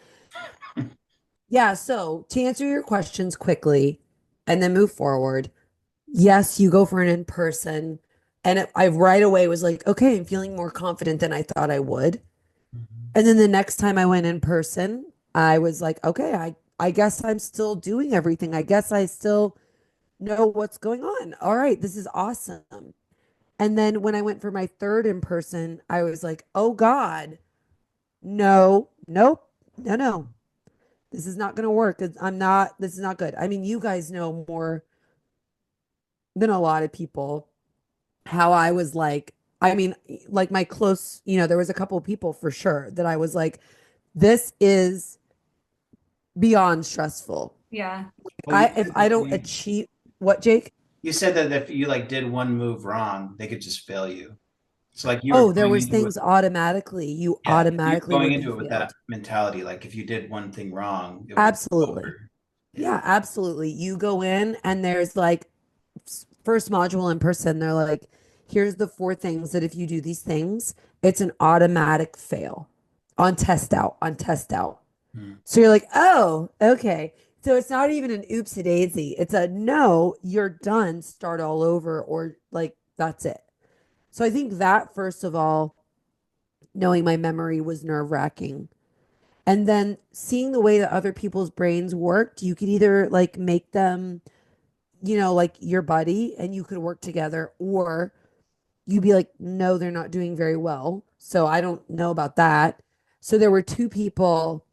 Yeah. So to answer your questions quickly and then move forward, yes, you go for an in person. And I right away was like, okay, I'm feeling more confident than I thought I would. Mhm. And then the next time I went in person, I was like, okay, I guess I'm still doing everything. I guess I still know what's going on. All right, this is awesome. And then when I went for my third in person, I was like, oh God, no, nope, no, no. This is not going to work. I'm not, this is not good. I mean, you guys know more than a lot of people how I was like, I mean, like my close, there was a couple of people for sure that I was like, this is beyond stressful. Yeah. Well, I if I don't achieve what, Jake? you said that if you like did one move wrong, they could just fail you. So like you were Oh, there going was into it, things automatically. You yeah, you're automatically going would be into it with that failed. mentality. Like if you did one thing wrong, it was Absolutely. over. Yeah. Yeah, absolutely. You go in and there's like first module in person, they're like, here's the four things that if you do these things, it's an automatic fail on test out, on test out. Hmm. So you're like, oh, okay. So it's not even an oopsie daisy. It's a no, you're done, start all over, or like that's it. So I think that, first of all, knowing my memory was nerve wracking. And then seeing the way that other people's brains worked, you could either like make them, like your buddy and you could work together, or you'd be like, no, they're not doing very well. So I don't know about that. So there were two people,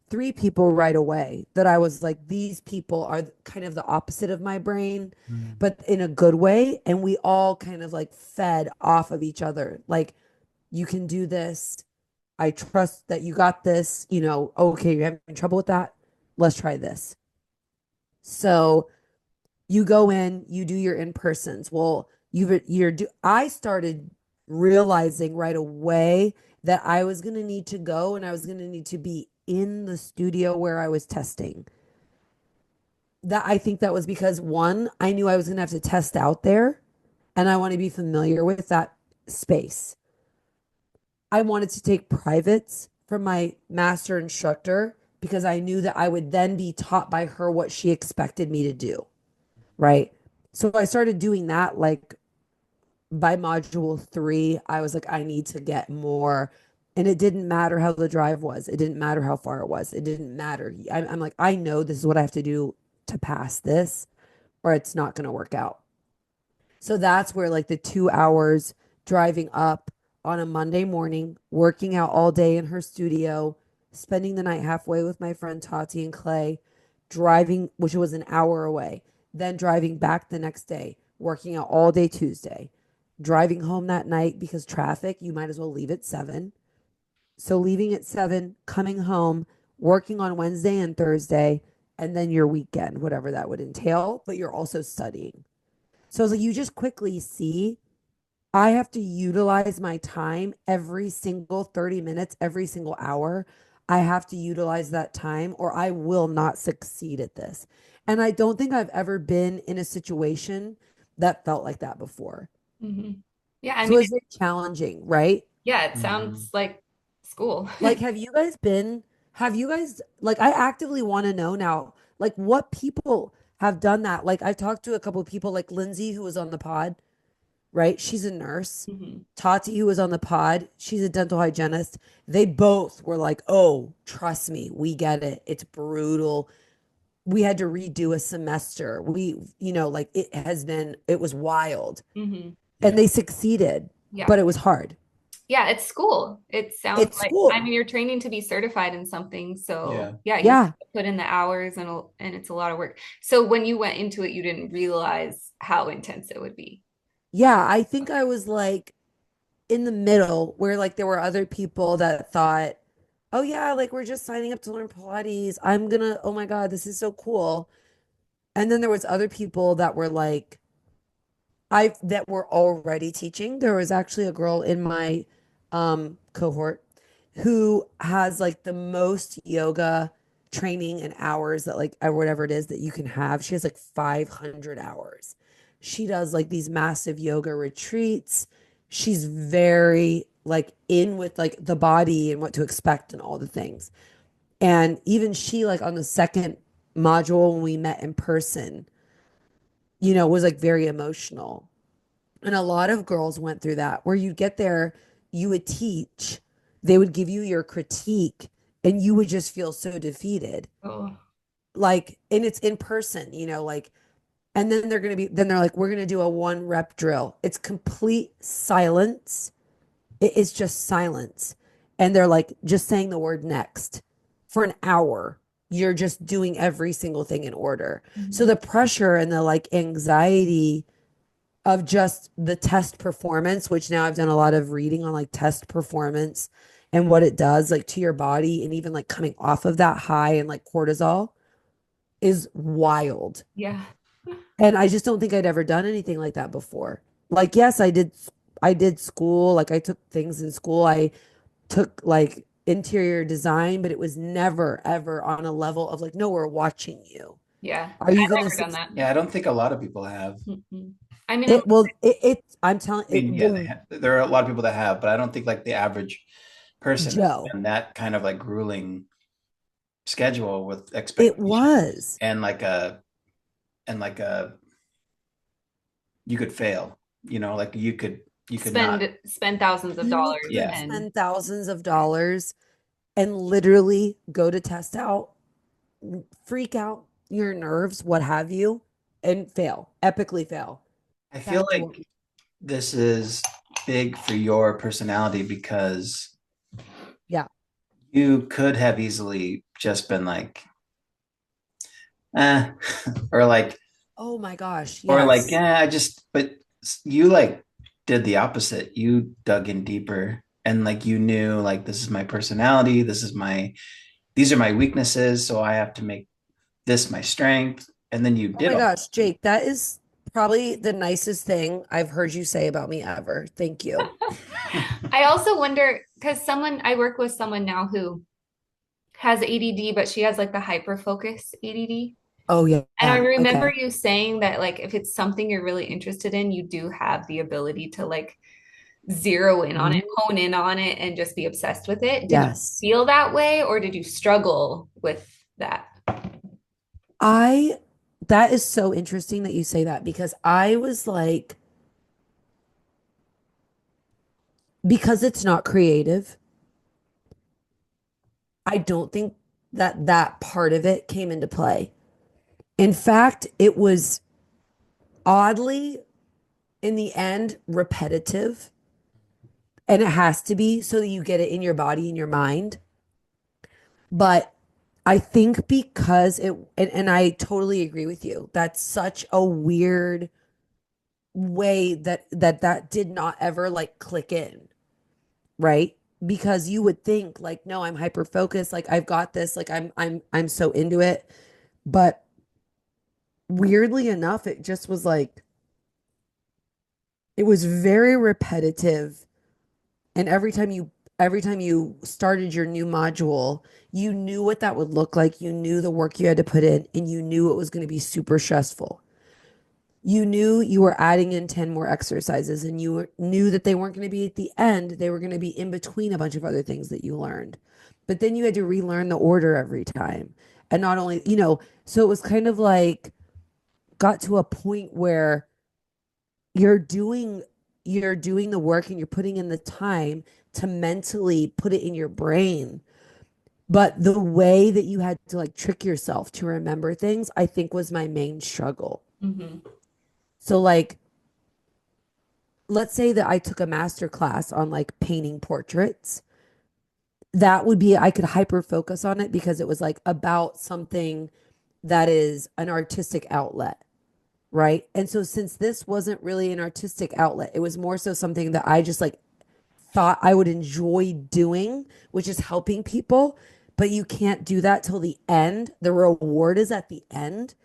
three people right away that I was like, these people are kind of the opposite of my brain, Hmm. but in a good way. And we all kind of like fed off of each other. Like, you can do this. I trust that you got this. Okay, you're having trouble with that. Let's try this. So you go in, you do your in persons. Well, I started realizing right away that I was going to need to go and I was going to need to be in the studio where I was testing. That I think that was because one, I knew I was going to have to test out there and I want to be familiar with that space. I wanted to take privates from my master instructor because I knew that I would then be taught by her what she expected me to do. right? So I started doing that like by module 3, I was like, I need to get more. And it didn't matter how the drive was. It didn't matter how far it was. It didn't matter. I'm like, I know this is what I have to do to pass this, or it's not going to work out. So that's where like the 2 hours driving up on a Monday morning, working out all day in her studio, spending the night halfway with my friend Tati and Clay, driving, which was an hour away, then driving back the next day, working out all day Tuesday, driving home that night because traffic, you might as well leave at 7. So leaving at 7, coming home, working on Wednesday and Thursday, and then your weekend, whatever that would entail, but you're also studying. So I was like, you just quickly see I have to utilize my time every single 30 minutes, every single hour. I have to utilize that time or I will not succeed at this. And I don't think I've ever been in a situation that felt like that before. Hmm. Yeah, I So mean, it's very challenging, right? yeah, it Mm-hmm. sounds like school. Like, have you guys, like, I actively want to know now, like, what people have done that? Like, I talked to a couple of people, like Lindsay, who was on the pod, right? She's a nurse. Hmm. Tati, who was on the pod, she's a dental hygienist. They both were like, oh, trust me, we get it. It's brutal. We had to redo a semester. Like it was wild. Hmm. And Yeah. they succeeded, Yeah. but it was hard. Yeah, it's school. It sounds It's like, I school. mean, you're training to be certified in something. So Yeah. yeah, you Yeah. put in the hours and it's a lot of work. So when you went into it, you didn't realize how intense it would be. Yeah. I think I was like in the middle where like there were other people that thought, oh, yeah, like we're just signing up to learn Pilates. Oh my God, this is so cool. And then there was other people that were like, I that were already teaching. There was actually a girl in my cohort who has like the most yoga training and hours that like or whatever it is that you can have. She has like 500 hours. She does like these massive yoga retreats. She's very like in with like the body and what to expect and all the things. And even she like on the second module when we met in person, was like very emotional. And a lot of girls went through that where you get there, you would teach, they would give you your critique, and you would just feel so defeated. Oh, Like, and it's in person, like, and then they're like, we're going to do a 1 rep drill. It's complete silence. It is just silence. And they're like, just saying the word next for an hour. You're just doing every single thing in order. So mhm. the pressure and the like anxiety of just the test performance, which now I've done a lot of reading on like test performance and what it does like to your body and even like coming off of that high and like cortisol is wild. Yeah. And I just don't think I'd ever done anything like that before. Like yes, I did school, like I took things in school. I took like interior design, but it was never ever on a level of like no, we're watching you. Yeah. Are you I've going to never done that. Yeah, I don't think a lot of people have. Mm-mm. I mean, it well it I'm telling I it mean, yeah, the there are a lot of people that have, but I don't think like the average person has Joe, done that kind of like grueling schedule with it expectations was. and like a you could fail, like you could not. spend thousands of You dollars could Yeah. and spend thousands of dollars and literally go to test out, freak out your nerves, what have you, and fail, epically fail. I feel That's what, like this is big for your personality because yeah. you could have easily just been like, eh, or like, Oh my gosh. yeah, Yes. but you like did the opposite. You dug in deeper and like you knew like this is my personality, these are my weaknesses, so I have to make this my strength. And then you Oh did my all. gosh, Jake, that is probably the nicest thing I've heard you say about me ever. Thank you. I also wonder because I work with someone now who has ADD, but she has like the hyper focus ADD. Oh yeah. And I remember Okay. you saying that like if it's something you're really interested in, you do have the ability to like zero in on it, Mhm. hone in on it, and just be obsessed with it. Did you Yes. feel that way or did you struggle with that? I that is so interesting that you say that because I was like, because it's not creative, I don't think that that part of it came into play. In fact, it was oddly, in the end, repetitive. And it has to be so that you get it in your body and your mind. But I think because and I totally agree with you. That's such a weird way that did not ever like click in, right? Because you would think like, no, I'm hyper focused, like I've got this, like I'm so into it. But weirdly enough, it just was like it was very repetitive. And every time you started your new module, you knew what that would look like. You knew the work you had to put in, and you knew it was going to be super stressful. You knew you were adding in 10 more exercises, and knew that they weren't going to be at the end. They were going to be in between a bunch of other things that you learned. But then you had to relearn the order every time. And not only, so it was kind of like got to a point where you're doing you're doing the work and you're putting in the time to mentally put it in your brain, but the way that you had to like trick yourself to remember things, I think was my main struggle. Mm-hmm. So like let's say that I took a master class on like painting portraits. That would be, I could hyper focus on it because it was like about something that is an artistic outlet, right? And so since this wasn't really an artistic outlet, it was more so something that I just like thought I would enjoy doing, which is helping people. But you can't do that till the end. The reward is at the end.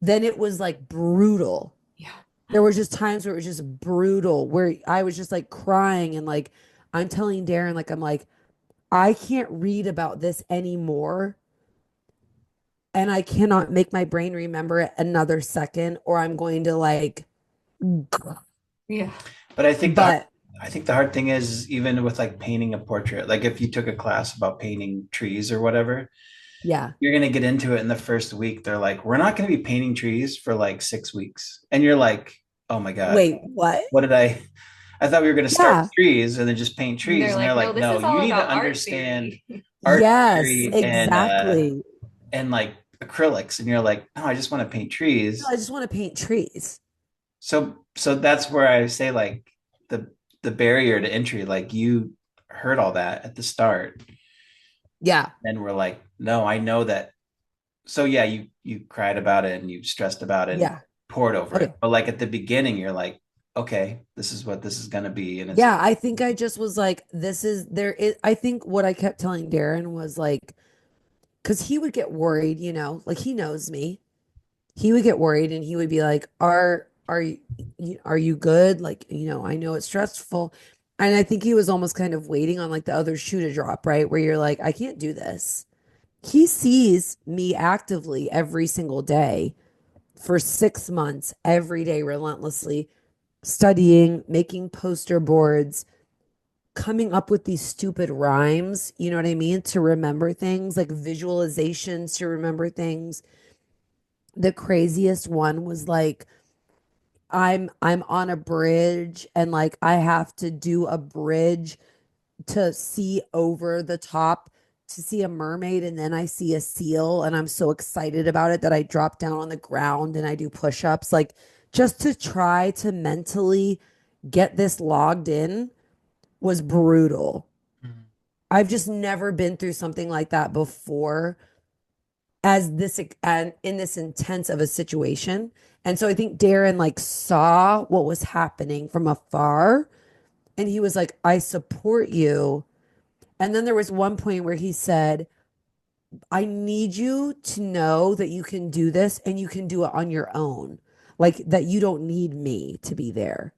Then it was like brutal. Yeah. There were just times where it was just brutal, where I was just like crying and like I'm telling Darren, like I'm like, I can't read about this anymore. And I cannot make my brain remember it another second, or I'm going to like, Yeah. But but I think the hard thing is even with like painting a portrait, like if you took a class about painting trees or whatever, yeah. you're gonna get into it in the first week. They're like, we're not gonna be painting trees for like 6 weeks. And you're like, oh my God, Wait, what? what did I thought we were gonna start Yeah. with trees and then just paint And they're trees. And they're like, no, like, this no, is you all need to about art understand theory. art Yes, theory exactly. and like acrylics. And you're like, no, I just want to paint No, trees. I just want to paint trees. So that's where I say like the the barrier to entry, like you heard all that at the start. Yeah. And we're like, no, I know that. So yeah, you cried about it and you stressed about it and Yeah. poured over Oh, it. yeah. But like at the beginning, you're like, okay, this is what this is gonna be. And it's Yeah. I think I just was like, this is there is, I think what I kept telling Darren was like, because he would get worried, like he knows me. He would get worried and he would be like, are you good? Like, I know it's stressful. And I think he was almost kind of waiting on like the other shoe to drop, right? Where you're like, I can't do this. He sees me actively every single day for 6 months, every day, relentlessly studying, making poster boards, coming up with these stupid rhymes, you know what I mean? To remember things, like visualizations to remember things. The craziest one was like I'm on a bridge and like I have to do a bridge to see over the top to see a mermaid, and then I see a seal and I'm so excited about it that I drop down on the ground and I do push-ups, like just to try to mentally get this logged in was brutal. Mhm. I've just never been through something like that before, as this and in this intense of a situation. And so I think Darren like saw what was happening from afar and he was like, I support you. And then there was one point where he said, I need you to know that you can do this and you can do it on your own. Like that you don't need me to be there.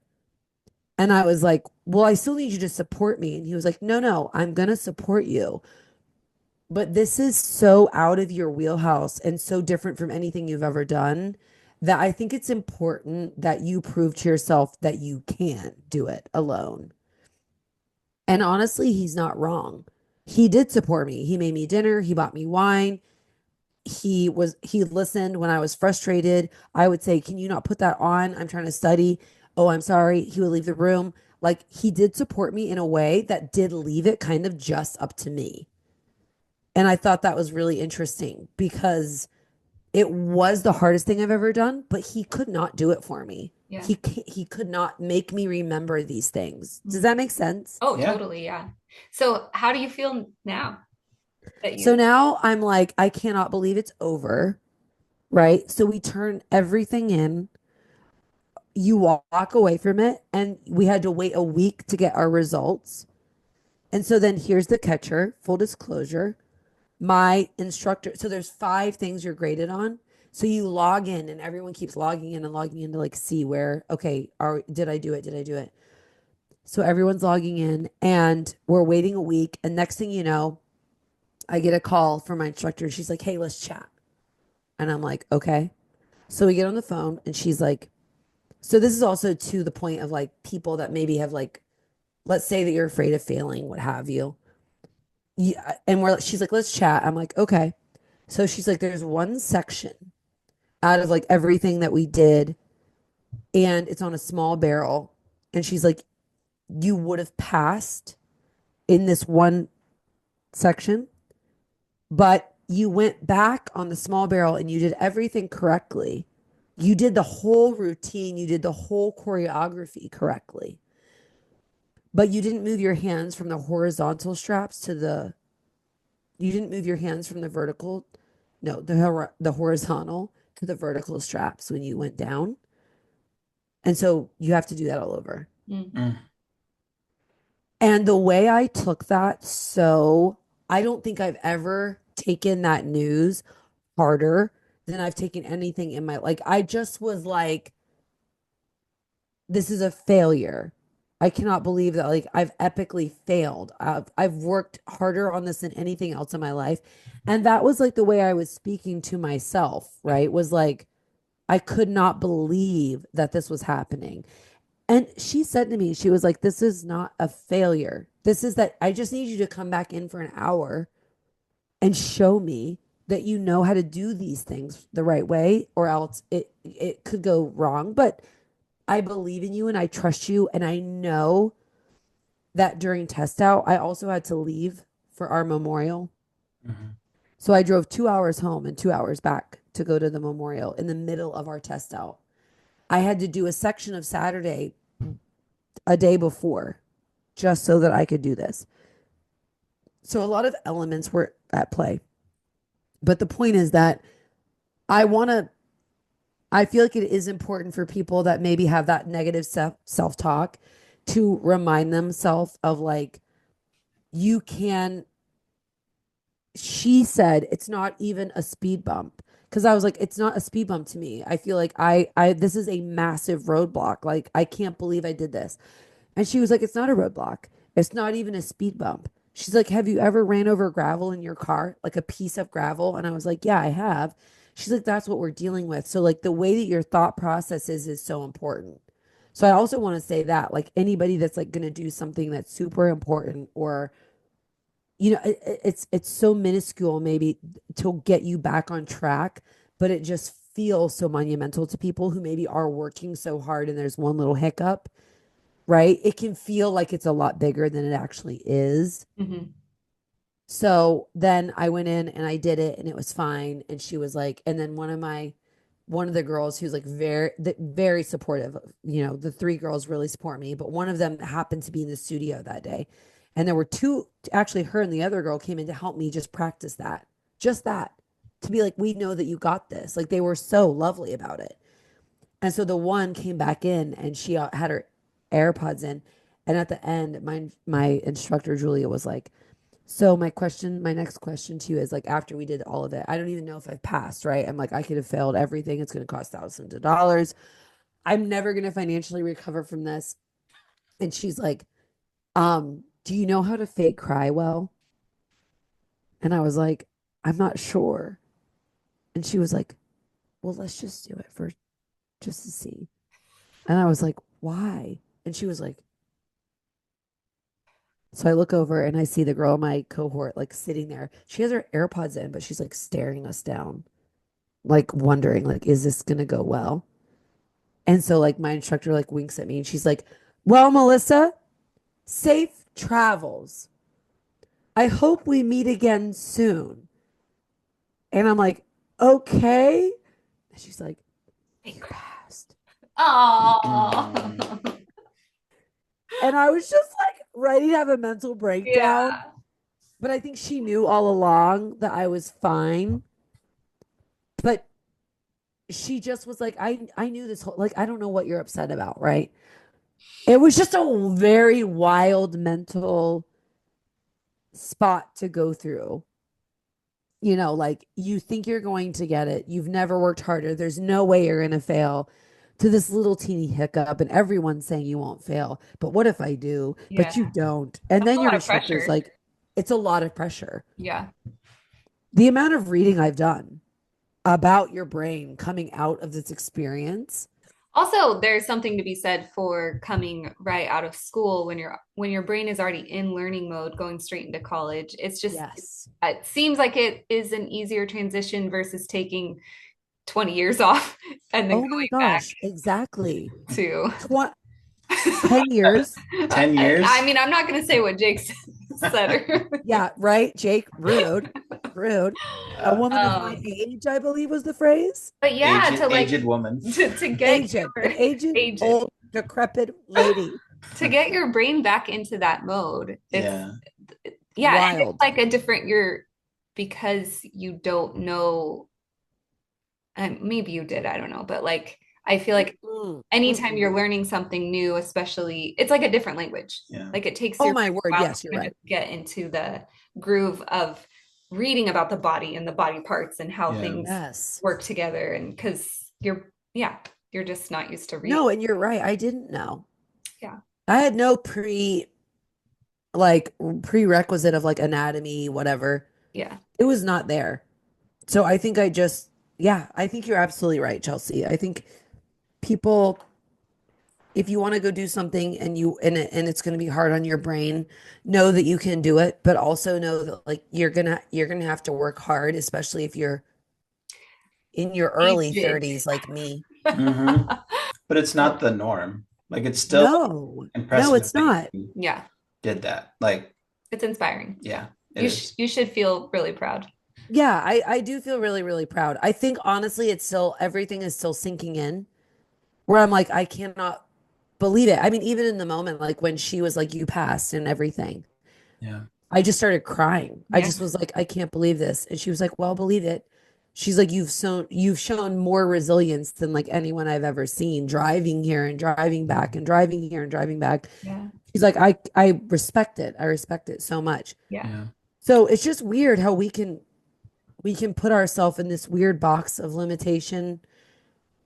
And I was like, well, I still need you to support me. And he was like, no, no, I'm going to support you. But this is so out of your wheelhouse and so different from anything you've ever done that I think it's important that you prove to yourself that you can do it alone. And honestly, he's not wrong. He did support me. He made me dinner, he bought me wine. he listened when I was frustrated. I would say, "Can you not put that on? I'm trying to study." "Oh, I'm sorry." He would leave the room. Like he did support me in a way that did leave it kind of just up to me. And I thought that was really interesting because it was the hardest thing I've ever done, but he could not do it for me. Yeah. He could not make me remember these things. Does Mhm. that make sense? Oh, Yeah. totally. Yeah. So how do you feel now that So you, now I'm like, I cannot believe it's over, right? So we turn everything in. You walk away from it, and we had to wait a week to get our results. And so then here's the catcher, full disclosure. My instructor, so there's 5 things you're graded on. So you log in and everyone keeps logging in and logging in to like see where, okay, did I do it? Did I do it? So everyone's logging in and we're waiting a week. And next thing you know, I get a call from my instructor. She's like, "Hey, let's chat." And I'm like, "Okay." So we get on the phone and she's like, so this is also to the point of like people that maybe have like, let's say that you're afraid of failing, what have you. Yeah. And she's like, "Let's chat." I'm like, "Okay." So she's like, "There's one section out of like everything that we did, and it's on a small barrel." And she's like, "You would have passed in this one section, but you went back on the small barrel and you did everything correctly. You did the whole routine, you did the whole choreography correctly, but you didn't move your hands from the horizontal straps to you didn't move your hands from the vertical, no, the horizontal to the vertical straps when you went down. And so you have to do that all over." mm, Mm. And the way I took that, so I don't think I've ever taken that news harder than I've taken anything in my, like I just was like, this is a failure. I cannot believe that like I've epically failed. I've worked harder on this than anything else in my life. And that was like the way I was speaking to myself, right? Was like I could not believe that this was happening. And she said to me, she was like, "This is not a failure. This is that I just need you to come back in for an hour and show me that you know how to do these things the right way, or else it could go wrong. But I believe in you and I trust you. And I know that during test out, I also had to leave for our memorial. Mhm. So I drove 2 hours home and 2 hours back to go to the memorial in the middle of our test out. I had to do a section of Saturday a day before just so that I could do this. So a lot of elements were at play. But the point is that I want to, I feel like it is important for people that maybe have that negative self talk to remind themselves of like, you can, she said it's not even a speed bump. Cause I was like, it's not a speed bump to me. I feel like this is a massive roadblock. Like, I can't believe I did this. And she was like, "It's not a roadblock. It's not even a speed bump." She's like, "Have you ever ran over gravel in your car, like a piece of gravel?" And I was like, "Yeah, I have." She's like, "That's what we're dealing with." So, like, the way that your thought process is so important. So, I also want to say that, like, anybody that's like going to do something that's super important, or, it's so minuscule maybe to get you back on track, but it just feels so monumental to people who maybe are working so hard and there's one little hiccup, right? It can feel like it's a lot bigger than it actually is. mhm. So then I went in and I did it and it was fine. And she was like, and then one of the girls who's like very supportive of, the 3 girls really support me, but one of them happened to be in the studio that day. And there were two, actually, her and the other girl came in to help me just practice that, just that, to be like, "We know that you got this." Like they were so lovely about it. And so the one came back in and she had her AirPods in. And at the end, my instructor, Julia, was like, "So my next question to you is like, after we did all of it, I don't even know if I've passed, right?" I'm like, "I could have failed everything. It's going to cost thousands of dollars. I'm never going to financially recover from this." And she's like, "Do you know how to fake cry well?" And I was like, "I'm not sure." And she was like, "Well, let's just do it for just to see." And I was like, "Why?" And she was like, So I look over and I see the girl in my cohort like sitting there. She has her AirPods in, but she's like staring us down, like wondering, like, is this gonna go well? And so like my instructor like winks at me and she's like, well, Melissa, safe travels. I hope we meet again soon. And I'm like, okay. And she's like, you passed. Oh, Mm. And I was just like ready to have a mental breakdown. yeah, But I think she knew all along that I was fine. But she just was like, I knew this whole, like, I don't know what you're upset about, right? It was just a very wild mental spot to go through. You know, like you think you're going to get it. You've never worked harder. There's no way you're going to fail, to this little teeny hiccup. And everyone's saying you won't fail. But what if I do? yeah. But you don't. And That's then a your lot of instructor's pressure. like, it's a lot of pressure. Yeah. The amount of reading I've done about your brain coming out of this experience. Also, there's something to be said for coming right out of school when your brain is already in learning mode, going straight into college. It's just Yes. it seems like it is an easier transition versus taking 20 years off and then Oh my going back gosh, exactly. to 20, 10 years. 10 I years? mean, I'm not going to say what Jake said. Yeah, right, Jake. Rude. Rude. A woman of my um, age, I believe was the phrase. but yeah, to Aged woman. get Aged, your an aged, agent old, decrepit lady. to get your brain back into that mode. It's Yeah. yeah, and it's Wild. like a different you're because you don't know, and maybe you did, I don't know, but like I feel like Mm-mm, anytime you're mm-mm. learning something new, especially it's like a different language. Yeah. Like it takes Oh your my brain word. a while to Yes, you're kind of right. get into the groove of reading about the body and the body parts and how Yeah. things Yes. work together. And because yeah, you're just not used to reading. No, and you're right. I didn't know. Yeah. I had no like prerequisite of like anatomy, whatever. Yeah. It was not there. So I think I just, yeah, I think you're absolutely right, Chelsea. I think people, if you want to go do something and and it's going to be hard on your brain, know that you can do it, but also know that like you're gonna have to work hard, especially if you're in your early Aged. 30s like me. Hmm. But it's not the norm. Like it's still No, no, impressive it's that not. you Yeah. did that. Like, It's inspiring. yeah, it is. You should feel really proud. Yeah, I do feel really, really proud. I think honestly, it's still everything is still sinking in where I'm like, I cannot believe it. I mean, even in the moment, like when she was like, you passed and everything, Yeah. I just started crying. I Yeah. just was like, I can't believe this. And she was like, well, believe it. She's like, you've shown more resilience than like anyone I've ever seen, driving here and driving back and driving here and driving back. Yeah. She's like, I respect it. I respect it so much. Yeah. Yeah. So it's just weird how we can put ourselves in this weird box of limitation.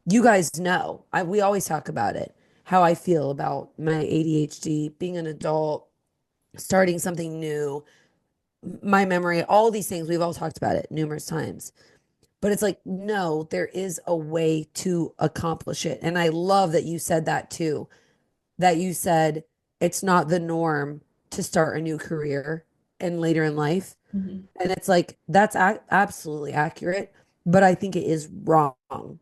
You guys know, we always talk about it, how I feel about my ADHD, being an adult, starting something new, my memory, all these things. We've all talked about it numerous times. But it's like, no, there is a way to accomplish it. And I love that you said that too, that you said it's not the norm to start a new career and later in life. Mhm. And it's like, that's absolutely accurate. But I think it is wrong.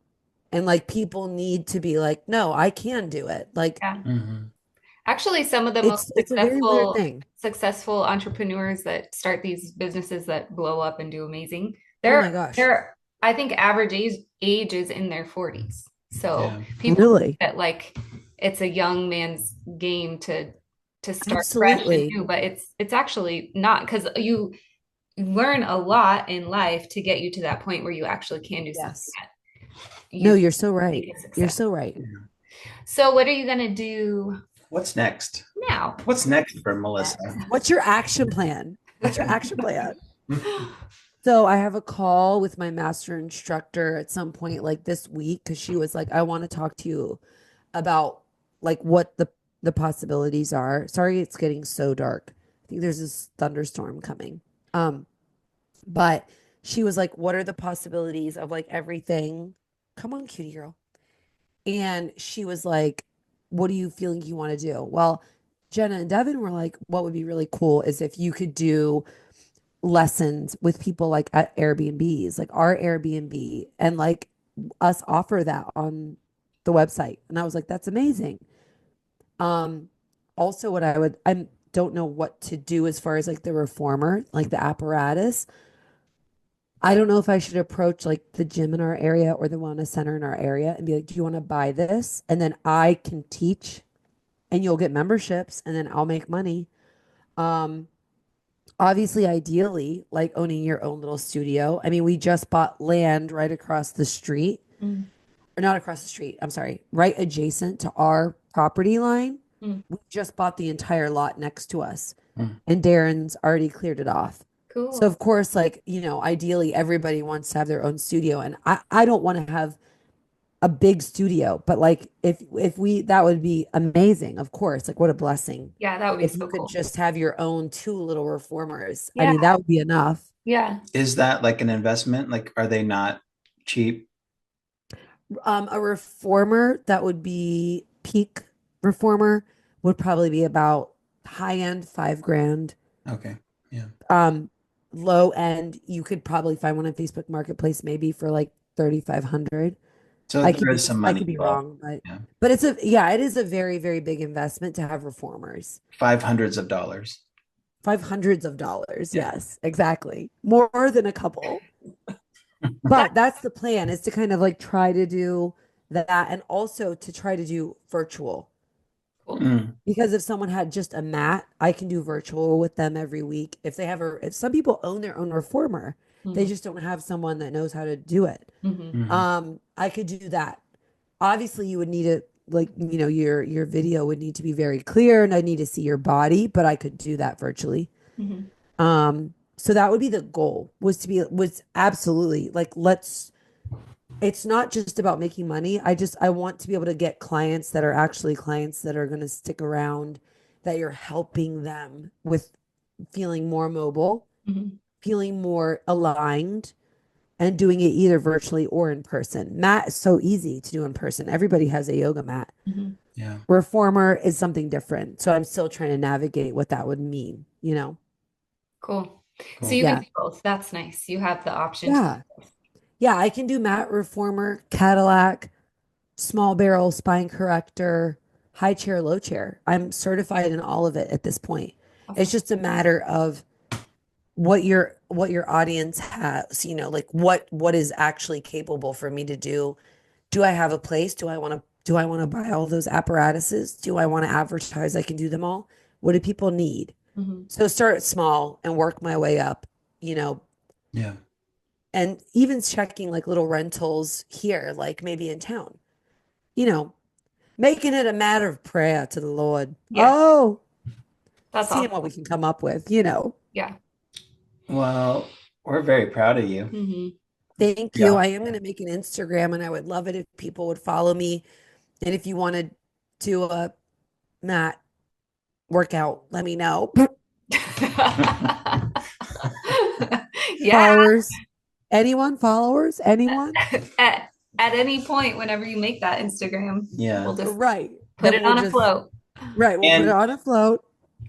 And like people need to be like, no, I can do it. Like Yeah. Hmm. Actually, some of the most it's a very weird thing. successful entrepreneurs that start these businesses that blow up and do amazing, Oh my gosh. they're I think age is in their 40s. So Yeah. people think Really? that like it's a young man's game to start fresh and Absolutely. new, but it's actually not because you learn a lot in life to get you to that point where you actually can do something Yes. that No, you you're so make right. a You're success. so right. So what are you gonna do What's next? now? What's next for Melissa? Next. What's your action plan? What's your action plan? So I have a call with my master instructor at some point like this week because she was like, I want to talk to you about like what the possibilities are. Sorry, it's getting so dark. I think there's this thunderstorm coming. Um, but she was like, what are the possibilities of like everything? Come on, cutie girl. And she was like, what are you feeling you want to do? Well, Jenna and Devin were like, what would be really cool is if you could do lessons with people like at Airbnbs, like our Airbnb, and like us offer that on the website. And I was like, that's amazing. Um, Also what I don't know what to do as far as like the reformer, like the apparatus. I don't know if I should approach like the gym in our area or the wellness center in our area and be like, do you want to buy this? And then I can teach and you'll get memberships and then I'll make money. Um, Obviously, ideally, like owning your own little studio. I mean, we just bought land right across the street, Mm, or not across the street, I'm sorry, right adjacent to our property line. mm. We just bought the entire lot next to us, Mm. and Darren's already cleared it off. So, Cool. of course, like, ideally, everybody wants to have their own studio. And I don't want to have a big studio, but like if we that would be amazing, of course. Like what a blessing. Yeah, that would be If you so could cool. just have your own two little reformers. I Yeah, mean, that would be enough. yeah. Is that like an investment? Like, are they not cheap? A reformer that would be peak reformer would probably be about high end 5 grand. Okay. Yeah. Um, Low end, you could probably find one on Facebook Marketplace maybe for like 3,500. So I could there be is some I money could be involved. wrong, but Yeah. it is a very, very big investment to have reformers. Five hundreds of dollars. Five hundreds of dollars. Yeah. Yes, exactly. More than a couple. That But that's the plan is to kind of like try to do that and also to try to do virtual. cool. Mm. Because if someone had just a mat, I can do virtual with them every week. If some people own their own reformer, they Mhm, just don't have someone that knows how to do it. mhm, Mhm. I could do that. Obviously, you would need to like, your video would need to be very clear and I need to see your body, but I could do that virtually. mhm. So that would be the goal was absolutely like it's not just about making money. I want to be able to get clients that are actually clients that are going to stick around, that you're helping them with feeling more mobile, Mhm, feeling more aligned, and doing it either virtually or in person. Mat is so easy to do in person. Everybody has a yoga mat. mhm. Yeah. Reformer is something different. So I'm still trying to navigate what that would mean. Cool. So Cool. you can Yeah. do both. That's nice. You have the option to do Yeah. both. Yeah. I can do mat reformer, Cadillac, small barrel, spine corrector, high chair, low chair. I'm certified in all of it at this point. It's Awesome. just a matter of what your audience has, like what is actually capable for me to do. Do I have a place? Do I want to buy all those apparatuses? Do I want to advertise I can do them all? What do people need? Mhm. So start small and work my way up, you know, Yeah. and even checking like little rentals here, like maybe in town, you know, making it a matter of prayer to the Lord. Yeah, Oh, that's seeing what we awesome. can come up with. Yeah. Well, we're very proud of you. Hmm. Thank you. Yeah. I am going to make an Instagram and I would love it if people would follow me. And if you wanted to, Matt, workout, let me know. Yeah. Followers, anyone? Followers, anyone? At any point, whenever you make that Instagram, Yeah. we'll just Right. put Then it we'll on a just, float. right. We'll put it And on a float.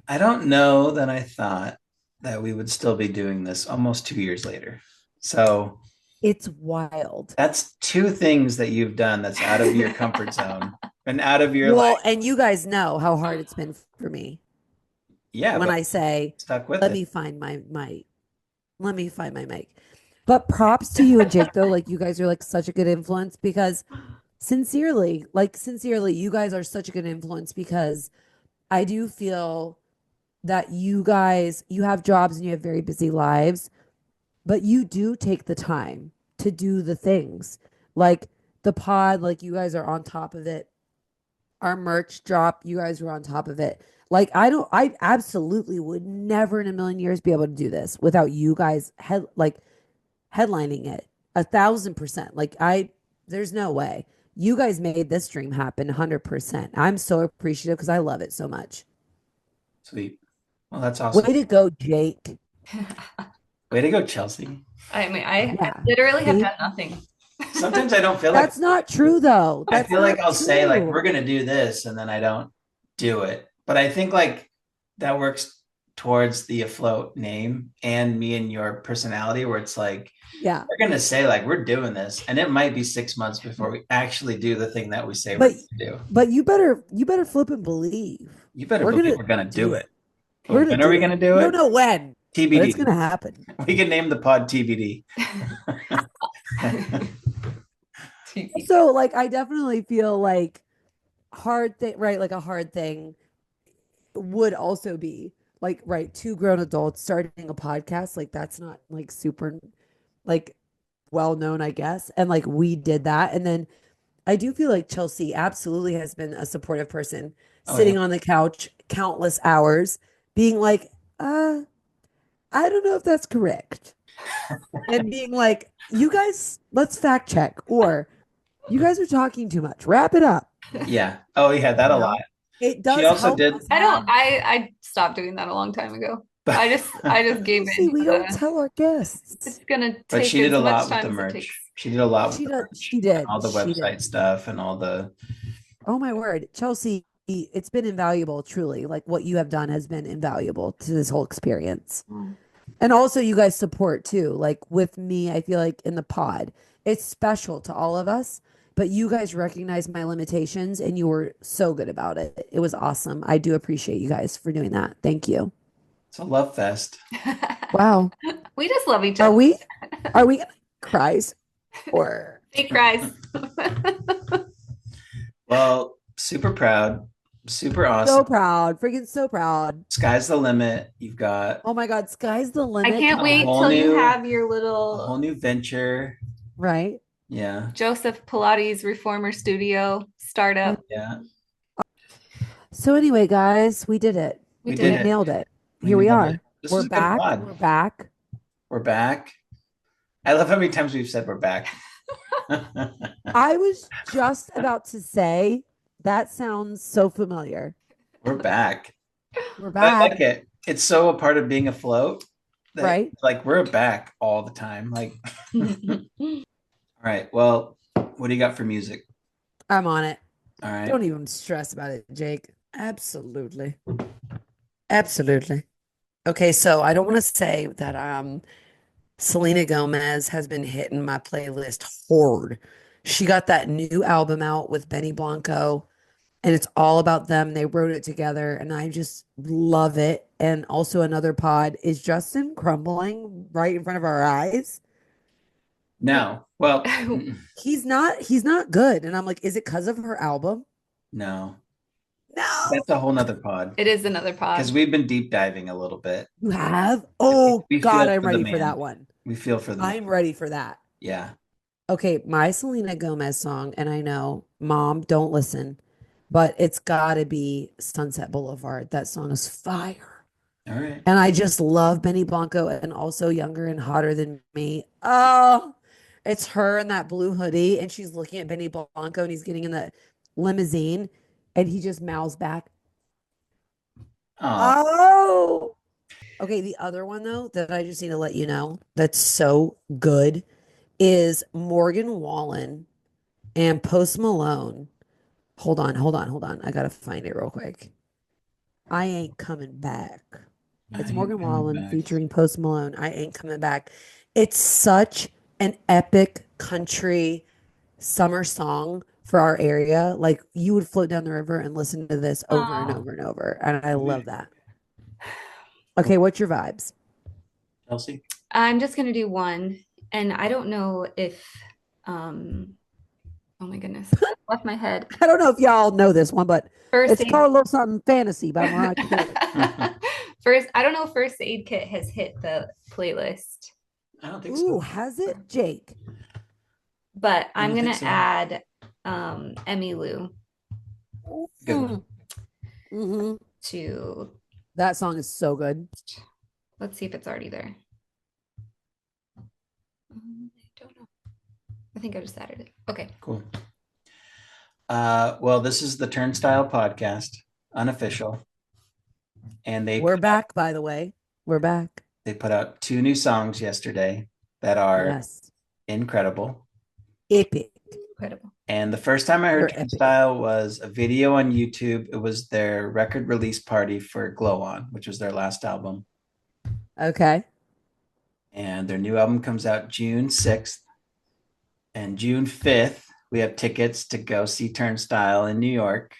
I don't know that I thought that we would still be doing this almost 2 years later. So It's wild. that's two things that you've done that's out of your comfort zone and out of your Well, like, and you guys know how hard it's been for me yeah, when but I say, stuck with let it. me find my let me find my mic. But props to you and Jake though. Like you guys are like such a good influence because sincerely, you guys are such a good influence because I do feel that you have jobs and you have very busy lives, but you do take the time to do the things. Like the pod, like you guys are on top of it. Our merch drop, you guys were on top of it. Like I absolutely would never in a million years be able to do this without you guys headlining it 1,000%. There's no way. You guys made this dream happen 100%. I'm so appreciative because I love it so much. Sweet. Well, that's awesome. Way to go, Jake. Way to go, Chelsea. I mean, I Yeah. literally have See? done nothing. Sometimes I don't feel like That's not true though. I That's feel like not I'll say like we're true. gonna do this and then I don't do it. But I think like that works towards the afloat name and me and your personality, where it's like Yeah. we're gonna say like we're doing this, and it might be 6 months before we actually do the thing that we say we're But gonna do. but you better flip and believe. You better We're believe gonna we're gonna do do it. it. We're But gonna when are we do it. gonna do We don't it? know when, but it's TBD. gonna happen. We can name the pod TBD. So like I definitely feel like hard thing, right? Like a hard thing would also be like, right, two grown adults starting a podcast. Like that's not like super like well known, I guess. And like we did that. And then I do feel like Chelsea absolutely has been a supportive person, Oh yeah. sitting on the couch countless hours, being like, uh, I don't know if that's correct. And being like, you guys, let's fact check. Or you guys are talking too much. Wrap it up. Yeah. Oh yeah, that You a lot. know, it She does also help did, us I don't have. I stopped doing that a long time ago. but I just gave Chelsea, in we to don't the tell our guests. it's gonna but take she did as a much lot with time the as it merch. takes. She did a lot with She the does. merch She and did. all the She website did. stuff and all the Oh my word, Chelsea, it's been invaluable, truly. Like what you have done has been invaluable to this whole experience. Mm. And also you guys support too. Like with me, I feel like in the pod, it's special to all of us, but you guys recognize my limitations and you were so good about it. It was awesome. I do appreciate you guys for doing that. Thank you. it's a love fest. Wow. We just love each Are other. we are we gonna cries or Fake cries. Well, super proud, super so awesome. proud, freaking so proud. Sky's the limit. You've got Oh my God, sky's the I limit. can't a wait whole till you new have your a whole little new venture. Right? Yeah. Joseph Pilates reformer studio startup. Yeah. So anyway, guys, we did it. We We did did We it. it. nailed it. We Here we nailed it. are. This We're was a good back. pod. We're back. We're back. I love how many times we've said we're back. I was just about to say that sounds so familiar. We're back. We're I back, like it. It's so a part of being afloat that right? like we're back all the time. Like, all right. Well, what do you got for music? I'm on it. All right. Don't even stress about it, Jake. Absolutely. Absolutely. Okay, so I don't want to say that Selena Gomez has been hitting my playlist hard. She got that new album out with Benny Blanco, and it's all about them. They wrote it together, and I just love it. And also another pod is Justin crumbling right in front of our eyes. No. Well, He's not good. And I'm like, is it because of her album? no. No. That's a whole nother pod It is another because pod. we've been deep diving a little bit. You have? Oh We God, feel I'm for the ready for man. that one. We feel for the man. I'm ready for that. Yeah. Okay, my Selena Gomez song, and I know, Mom, don't listen, but it's gotta be Sunset Boulevard. That song is fire. All right. And I just love Benny Blanco and also Younger and Hotter Than Me. Oh, it's her in that blue hoodie, and she's looking at Benny Blanco, and he's getting in the limousine, and he just mouths back, Oh, oh. Okay, the other one though that I just need to let you know that's so good is Morgan Wallen and Post Malone. Hold on. I gotta find it real quick. I ain't coming back. I It's ain't Morgan coming Wallen back. featuring Post Malone. I ain't coming back. It's such an epic country summer song for our area. Like you would float down the river and listen to this over and Oh, over and over. And I love Okay. that. Okay, what's your vibes? Chelsea. I'm just gonna do one, and I don't know if oh my goodness, it just left my head. I don't know if y'all know this one, but First it's aid. called a little something fantasy by Mariah Carey. First, I don't know if First Aid Kit has hit the playlist, I don't think Ooh, so. has it, Jake? but I I'm don't gonna think so. add Emmy Lou Good one. Mm-hmm. to That song is so good. let's see if it's already there. I don't know. I think I just added it. Okay. Cool. Well, this is the Turnstile podcast, unofficial, and We're back, by the way. We're back. they put out 2 new songs yesterday that are Yes. incredible. Epic. Incredible. And the first time I heard They're epic. Turnstile was a video on YouTube. It was their record release party for Glow On, which was their last album. Okay. And their new album comes out June 6th. And June 5th, we have tickets to go see Turnstile in New York,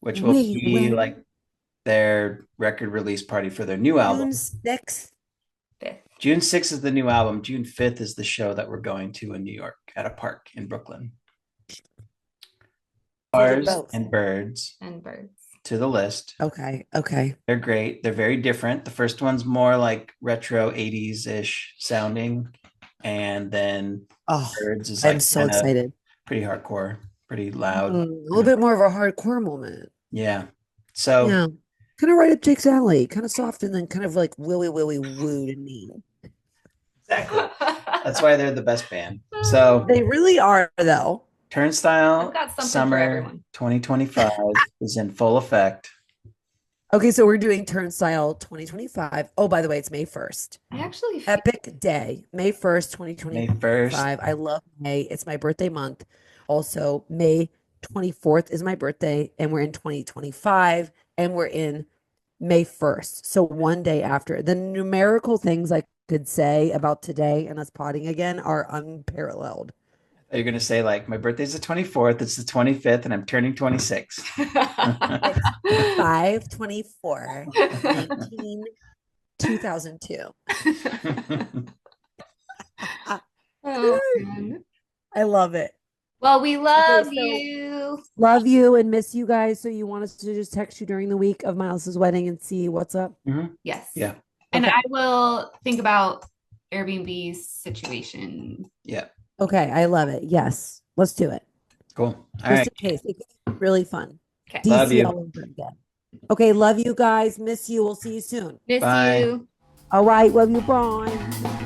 which will Wait, be when? like their record release party for their new June album. 6th. Fifth. June 6th is the new album. June 5th is the show that we're going to in New York at a park in Brooklyn. Cars both. and Birds And birds. to the list. Okay. Okay. They're great. They're very different. The first one's more like retro 80s-ish sounding. And then Oh, Birds is I'm like so kinda excited. pretty hardcore, pretty loud. A little bit more of a hardcore moment. Yeah. So Yeah. Kind of right up Jake's alley. Kind of soft and then kind of like willy wooed and mean. exactly. That's why they're the best band. So They really are, though. Turnstile I've got something for Summer everyone. 2025 is in full effect. Okay, so we're doing Turnstile 2025. Oh, by the way, it's May 1st. I actually feel Epic day, May 1st, May 2025. 1st. I love May. It's my birthday month. Also, May 24th is my birthday, and we're in 2025, and we're in May 1st. So one day after. The numerical things I could say about today and us potting again are unparalleled. You're going to say, like, my birthday's the 24th, it's the 25th, and I'm turning 26. 5/24, 2002. Oh, man. I love it. Well, we love so- you. Love you and miss you guys. So you want us to just text you during the week of Miles's wedding and see what's up? Yes. Yeah. And Okay. I will think about Airbnb's situation. Yeah. Okay, I love it. Yes, let's do it. Cool. All Just right. in case. It's really fun. Okay. DC Love you. all over again. Okay, love you guys. Miss you. We'll see you soon. Miss Bye. you. All right, love you. Bye.